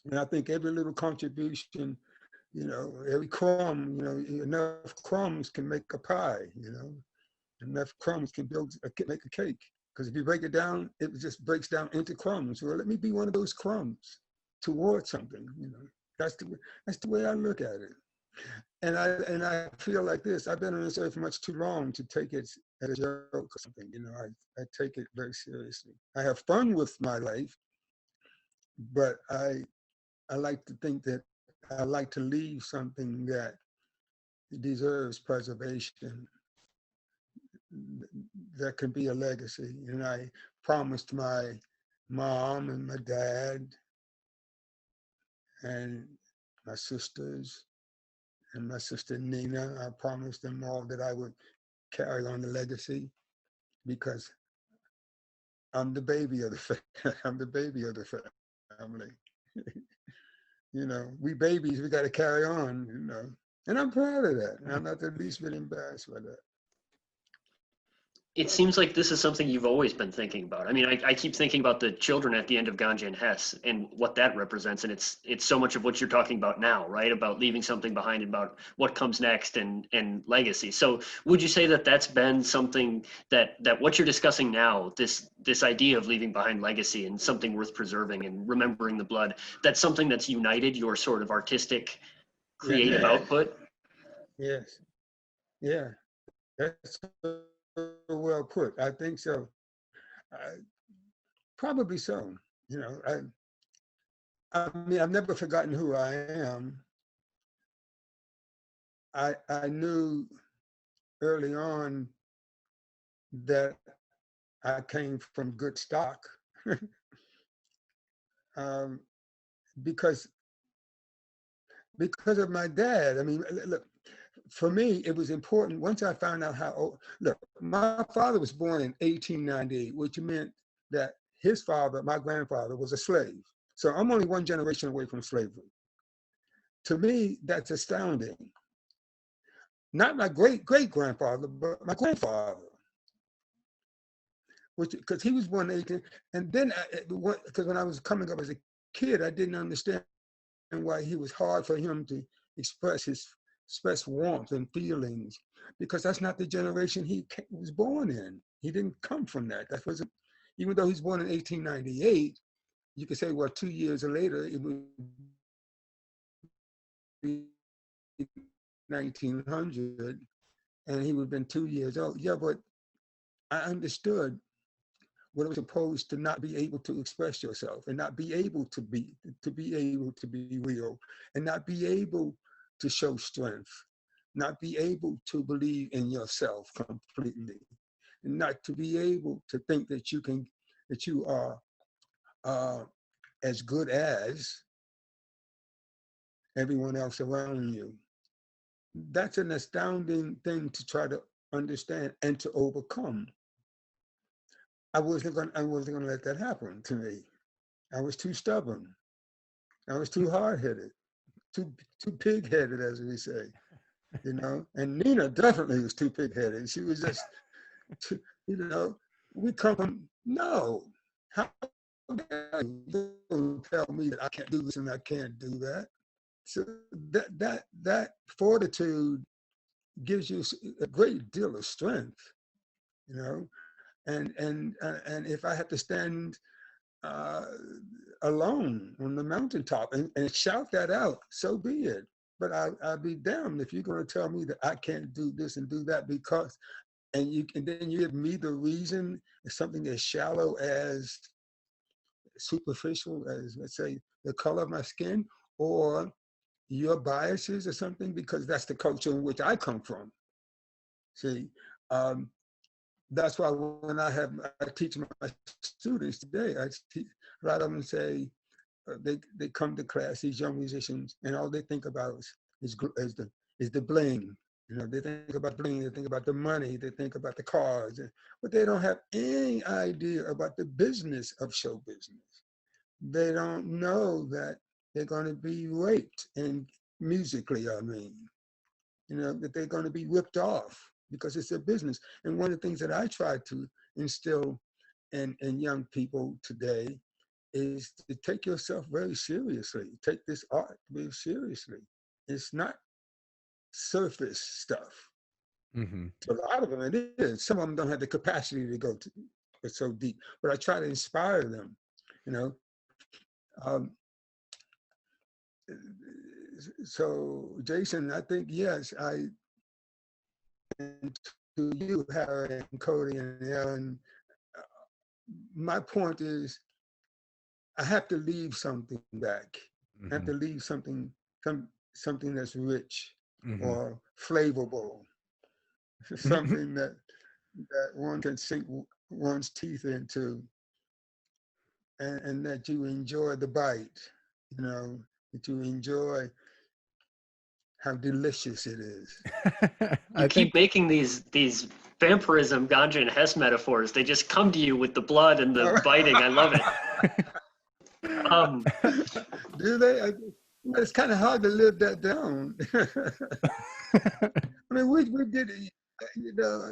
And I think every little contribution, you know, every crumb, you know, enough crumbs can make a pie, you know, enough crumbs can make a cake. Because if you break it down, it just breaks down into crumbs. Well, let me be one of those crumbs towards something, you know. That's the way I look at it. And I feel like this, I've been on this earth much too long to take it as a joke or something, you know. I take it very seriously. I have fun with my life, but I like to think that I like to leave something that deserves preservation, that can be a legacy. And I promised my mom and my dad and my sisters and my sister Nina, I promised them all that I would carry on the legacy, because I'm the baby of the family. You know, we babies, we got to carry on, you know. And I'm proud of that. And I'm not the least bit embarrassed by that. It seems like this is something you've always been thinking about. I mean, I keep thinking about the children at the end of Ganja and Hess and what that represents. And it's so much of what you're talking about now, right? About leaving something behind, about what comes next and legacy. So would you say that that's been something that what you're discussing now, this idea of leaving behind legacy and something worth preserving and remembering the blood, that's something that's united your sort of artistic, creative output? Yes. Yeah. That's well put. I think so. Probably so. You know, I mean, I've never forgotten who I am. I knew early on that I came from good stock, because of my dad. I mean, look, for me, it was important once I found out how old. Look, my father was born in 1898, which meant that his father, my grandfather, was a slave. So I'm only one generation away from slavery. To me, that's astounding. Not my great-great-grandfather, but my grandfather, because he was born in 18. And then, because when I was coming up as a kid, I didn't understand why it was hard for him to express warmth and feelings, because that's not the generation he was born in. He didn't come from that. That wasn't, even though he was born in 1898, you could say, well, 2 years later, it would be 1900, and he would have been 2 years old. Yeah, but I understood what it was supposed to not be able to express yourself and not be able to be real and not be able to show strength, not be able to believe in yourself completely, and not to be able to think that you are as good as everyone else around you. That's an astounding thing to try to understand and to overcome. I wasn't going to let that happen to me. I was too stubborn. I was too hard-headed, too pig-headed, as we say, you know. And Nina definitely was too pig-headed. She was just, you know, we come from, no, how dare you tell me that I can't do this and I can't do that? So that fortitude gives you a great deal of strength, you know. And if I have to stand alone on the mountaintop and shout that out, so be it. But I'll be damned if you're going to tell me that I can't do this and do that because, and then you give me the reason, something as shallow as superficial as, let's say, the color of my skin or your biases or something, because that's the culture in which I come from. See, that's why when I teach my students today, I teach, a lot of them say, they come to class, these young musicians, and all they think about is the bling. You know, they think about bling, they think about the money, they think about the cars, but they don't have any idea about the business of show business. They don't know that they're going to be raped, and musically, I mean, you know, that they're going to be ripped off because it's a business. And one of the things that I try to instill in young people today is to take yourself very seriously. Take this art very seriously. It's not surface stuff. Mm-hmm. So a lot of them it is. Some of them don't have the capacity to go to so deep. But I try to inspire them. You know. So Jason, I think yes, and to you, Harry and Cody and Aaron, my point is, I have to leave something back. Mm-hmm. I have to leave something that's rich Mm-hmm. or flavorful, something that one can sink one's teeth into, and that you enjoy the bite, you know, that you enjoy how delicious it is. You keep making these vampirism, Ganja and Hess metaphors. They just come to you with the blood and the biting. I love it. Do they? It's kind of hard to live that down. I mean, we did it, you know.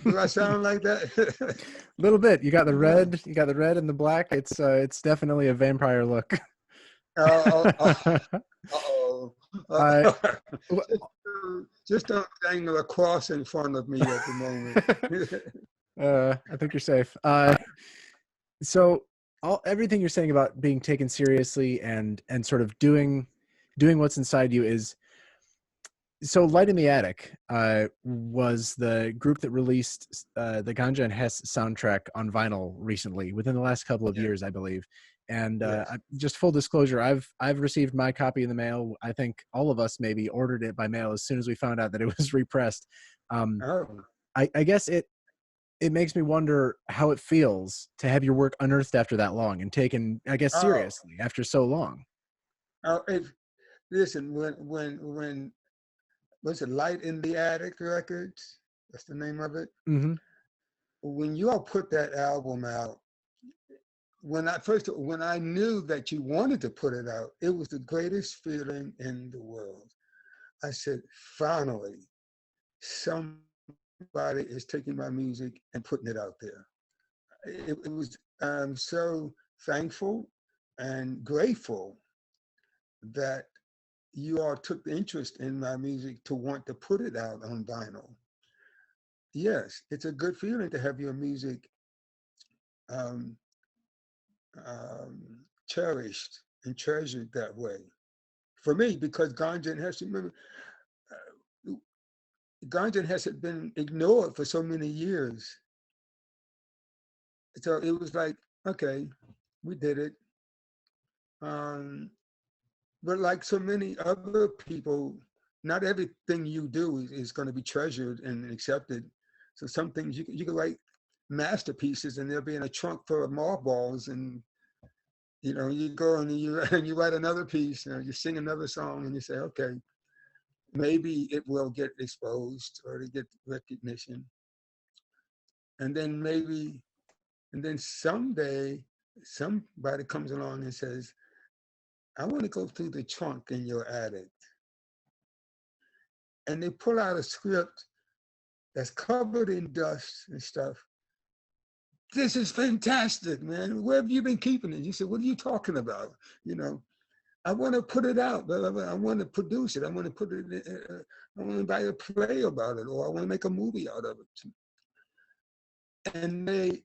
Do I sound like that? A little bit. You got the red. You got the red and the black. It's definitely a vampire look. Just don't dangle a cross in front of me at the moment. I think you're safe. So everything you're saying about being taken seriously and sort of doing what's inside you is, so Light in the Attic was the group that released the Ganja and Hess soundtrack on vinyl recently, within the last couple of years, I believe. And just full disclosure, I've received my copy in the mail. I think all of us maybe ordered it by mail as soon as we found out that it was repressed. I guess it makes me wonder how it feels to have your work unearthed after that long and taken, I guess, seriously after so long. Listen, when was it Light in the Attic Records? That's the name of it. Mm-hmm. When you all put that album out, when I knew that you wanted to put it out, it was the greatest feeling in the world. I said, finally, somebody is taking my music and putting it out there. It was, I'm so thankful and grateful that you all took the interest in my music to want to put it out on vinyl. Yes, it's a good feeling to have your music cherished and treasured that way. For me, because Ganja and Hess, remember, Ganja and Hess had been ignored for so many years. So it was like, okay, we did it. But like so many other people, not everything you do is going to be treasured and accepted. So some things you can write masterpieces and they'll be in a trunk full of mothballs, and you go and you write another piece, you sing another song, and you say, okay, maybe it will get exposed or to get recognition. And then someday somebody comes along and says, I want to go through the trunk in your attic. And they pull out a script that's covered in dust and stuff. This is fantastic, man. Where have you been keeping it? You said, what are you talking about? I want to put it out, but I want to produce it. I want to put it, I want to write a play about it, or I want to make a movie out of it. And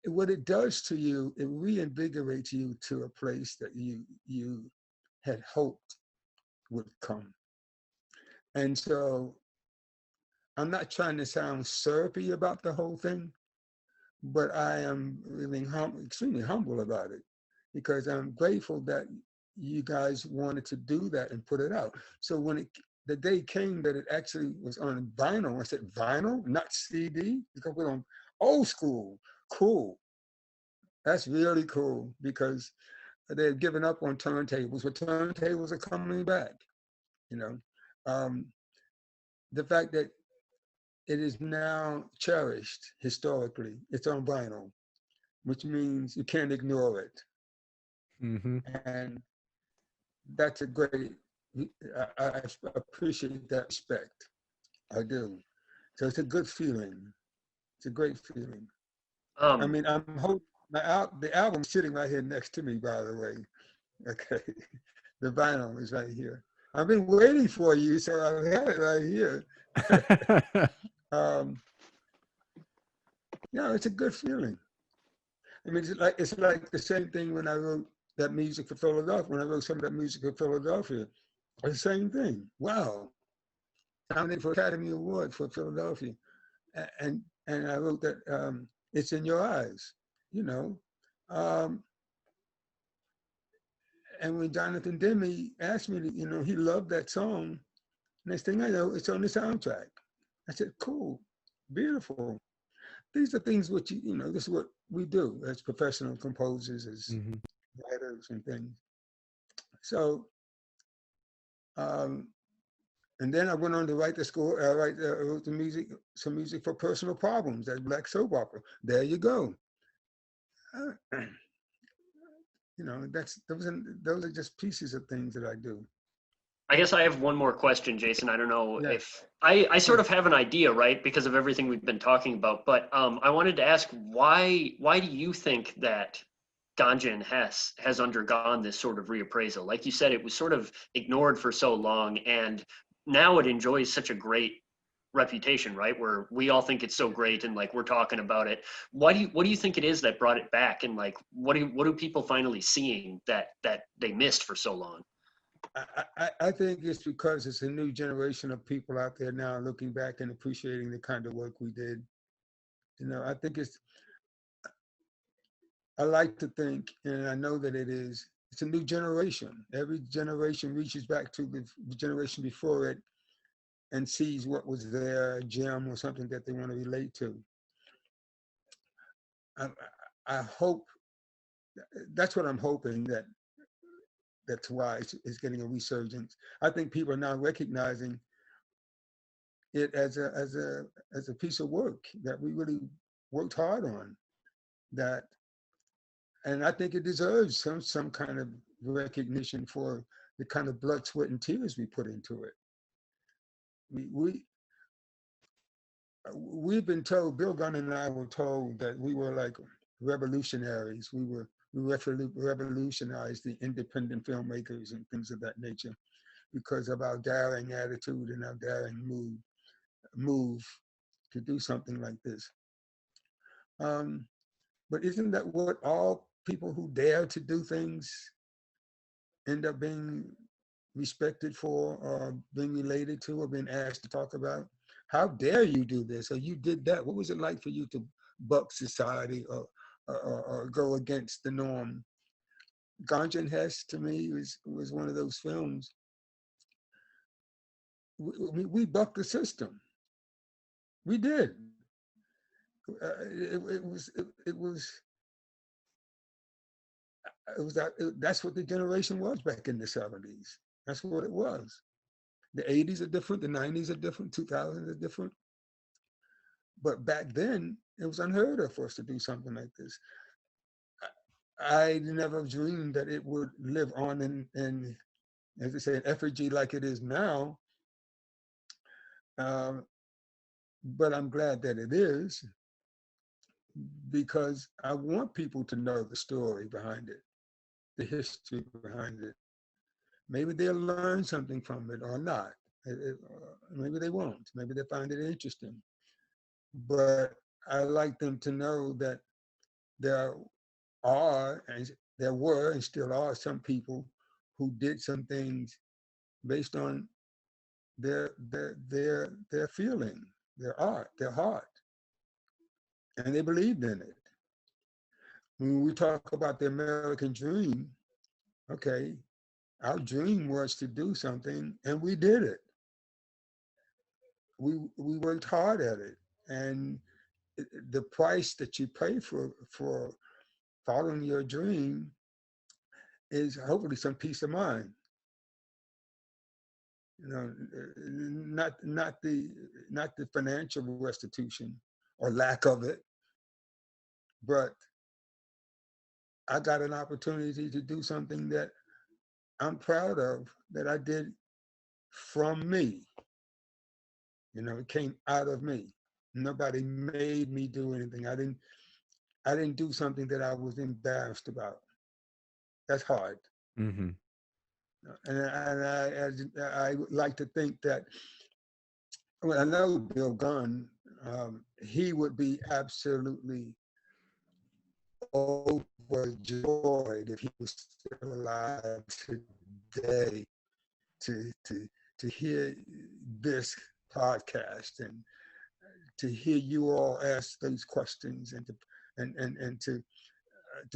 what it does to you, it reinvigorates you to a place that you had hoped would come. And so I'm not trying to sound syrupy about the whole thing, but I am really extremely humble about it, because I'm grateful that you guys wanted to do that and put it out. So when the day came that it actually was on vinyl, I said, vinyl, not CD? Because we're on old school. Cool. That's really cool, because they've given up on turntables, but turntables are coming back. The fact that it is now cherished historically, it's on vinyl, which means you can't ignore it. Mm-hmm. And that's a great, I appreciate that respect. I do. So it's a good feeling. It's a great feeling. I mean, I'm holding the album's sitting right here next to me, by the way. Okay. The vinyl is right here. I've been waiting for you, so I've had it right here. It's a good feeling. I mean, it's like the same thing when I wrote that music for Philadelphia. When I wrote some of that music for Philadelphia, the same thing. Wow, nominated for Academy Award for Philadelphia, and I wrote that it's in your eyes, And when Jonathan Demme asked me to, he loved that song. Next thing I know, it's on the soundtrack. I said, cool, beautiful. These are things which, this is what we do as professional composers, as writers and things. So, and then I went on to write the score, I wrote the music, some music for Personal Problems, that Black soap opera. There you go. Those are just pieces of things that I do. I guess I have one more question, Jason. I don't know if I sort of have an idea, right, because of everything we've been talking about. But I wanted to ask, why do you think that Ganja and Hess has undergone this sort of reappraisal? Like you said, it was sort of ignored for so long, and now it enjoys such a great reputation, right? Where we all think it's so great, and like we're talking about it. What do you think it is that brought it back, and like what do people finally seeing that they missed for so long? I think it's because it's a new generation of people out there now looking back and appreciating the kind of work we did. I think I like to think, and I know that it's a new generation. Every generation reaches back to the generation before it and sees what was there, a gem or something that they want to relate to. I hope, that's what I'm hoping, that's why it's getting a resurgence. I think people are now recognizing it as a piece of work that we really worked hard on. And I think it deserves some kind of recognition for the kind of blood, sweat, and tears we put into it. We've been told, Bill Gunn and I were told, that we were like revolutionaries. We revolutionized the independent filmmakers and things of that nature because of our daring attitude and our daring move to do something like this. But isn't that what all people who dare to do things end up being respected for, or being related to, or being asked to talk about? How dare you do this, or you did that? What was it like for you to buck society, or go against the norm? Ganja Hess, to me, was one of those films. We bucked the system. We did. That's what the generation was back in the 70s. That's what it was. The 80s are different, the 90s are different, 2000s are different. But back then, it was unheard of for us to do something like this. I never dreamed that it would live on in as they say, an effigy like it is now. But I'm glad that it is, because I want people to know the story behind it, the history behind it. Maybe they'll learn something from it or not. Maybe they won't. Maybe they find it interesting. But I like them to know that there are, and there were, and still are, some people who did some things based on their feeling, their art, their heart, and they believed in it. When we talk about the American dream, okay, our dream was to do something, and we did it. We worked hard at it, and the price that you pay for following your dream is hopefully some peace of mind. You know, not the financial restitution or lack of it, but I got an opportunity to do something that I'm proud of, that I did from me. You know, it came out of me. Nobody made me do anything. I didn't do something that I was embarrassed about. That's hard. Mm-hmm. And I would like to think that, well, I know Bill Gunn, he would be absolutely overjoyed if he was still alive today to hear this podcast and to hear you all ask those questions, and to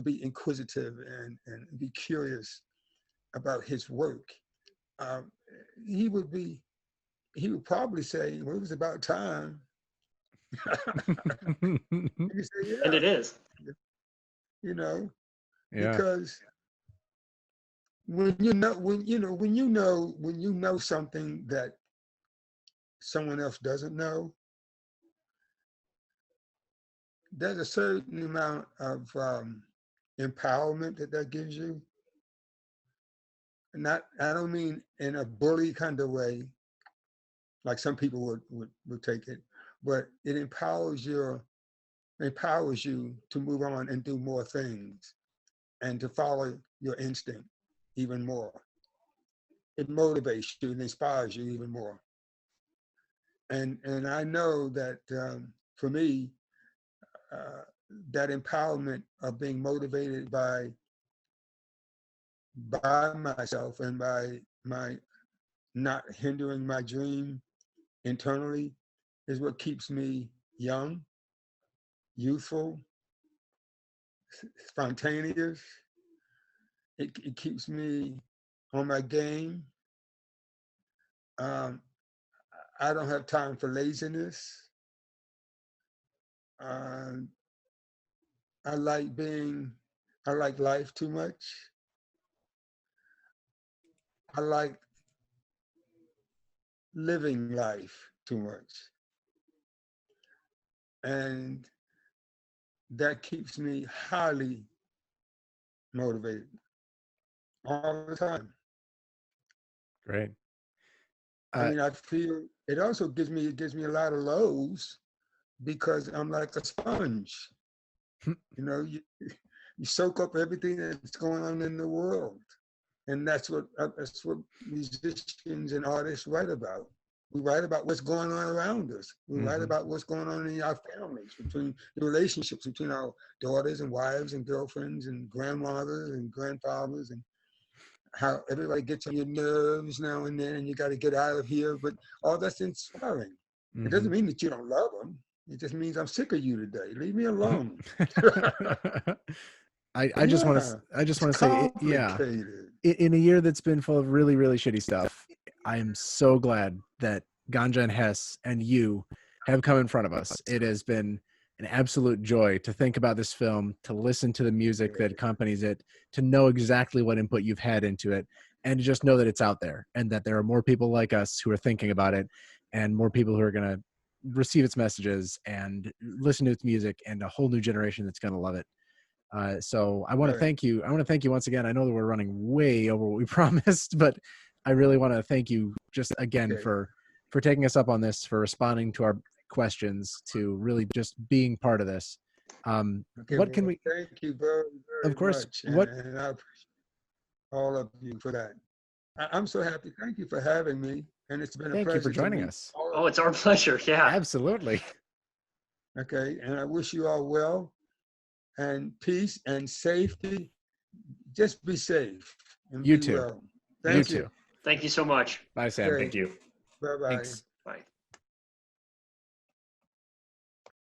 be inquisitive and be curious about his work. He would probably say, well, it was about time. Say, yeah. And it is. You know, yeah. Because when you know something that someone else doesn't know, there's a certain amount of empowerment that gives you. I don't mean in a bully kind of way, like some people would take it, but it empowers you to move on and do more things, and to follow your instinct even more. It motivates you and inspires you even more. And I know that for me, that empowerment of being motivated by myself and by my not hindering my dream internally is what keeps me young, youthful, spontaneous. It keeps me on my game. I don't have time for laziness. I like life too much. I like living life too much. And that keeps me highly motivated all the time. Great. I mean, I feel it also gives me a lot of lows, because I'm like a sponge. You know, you soak up everything that's going on in the world, and that's what musicians and artists write about. We write about what's going on around us. We write about what's going on in our families, between the relationships between our daughters and wives and girlfriends and grandmothers and grandfathers, and how everybody gets on your nerves now and then, and you got to get out of here. But all that's inspiring. It doesn't mean that you don't love them. It just means I'm sick of you today. Leave me alone. I just want to say, yeah, in a year that's been full of really, really shitty stuff, I am so glad that Ganja and Hess and you have come in front of us. It has been an absolute joy to think about this film, to listen to the music that accompanies it, to know exactly what input you've had into it, and to just know that it's out there and that there are more people like us who are thinking about it, and more people who are going to receive its messages and listen to its music, and a whole new generation that's going to love it. So I want to thank you. I want to thank you once again. I know that we're running way over what we promised, but I really want to thank you just again for taking us up on this, for responding to our questions, to really just being part of this. What can we? Thank you very, very of course, much. And I appreciate all of you for that. I'm so happy. Thank you for having me. And it's been a pleasure. Thank you for joining us. Oh, it's our pleasure. Yeah. Absolutely. Okay. And I wish you all well and peace and safety. Just be safe. And You be too. well. Thank you. Thank you so much. Bye, Sam. Okay. Thank you. Bye-bye. Thanks. Bye.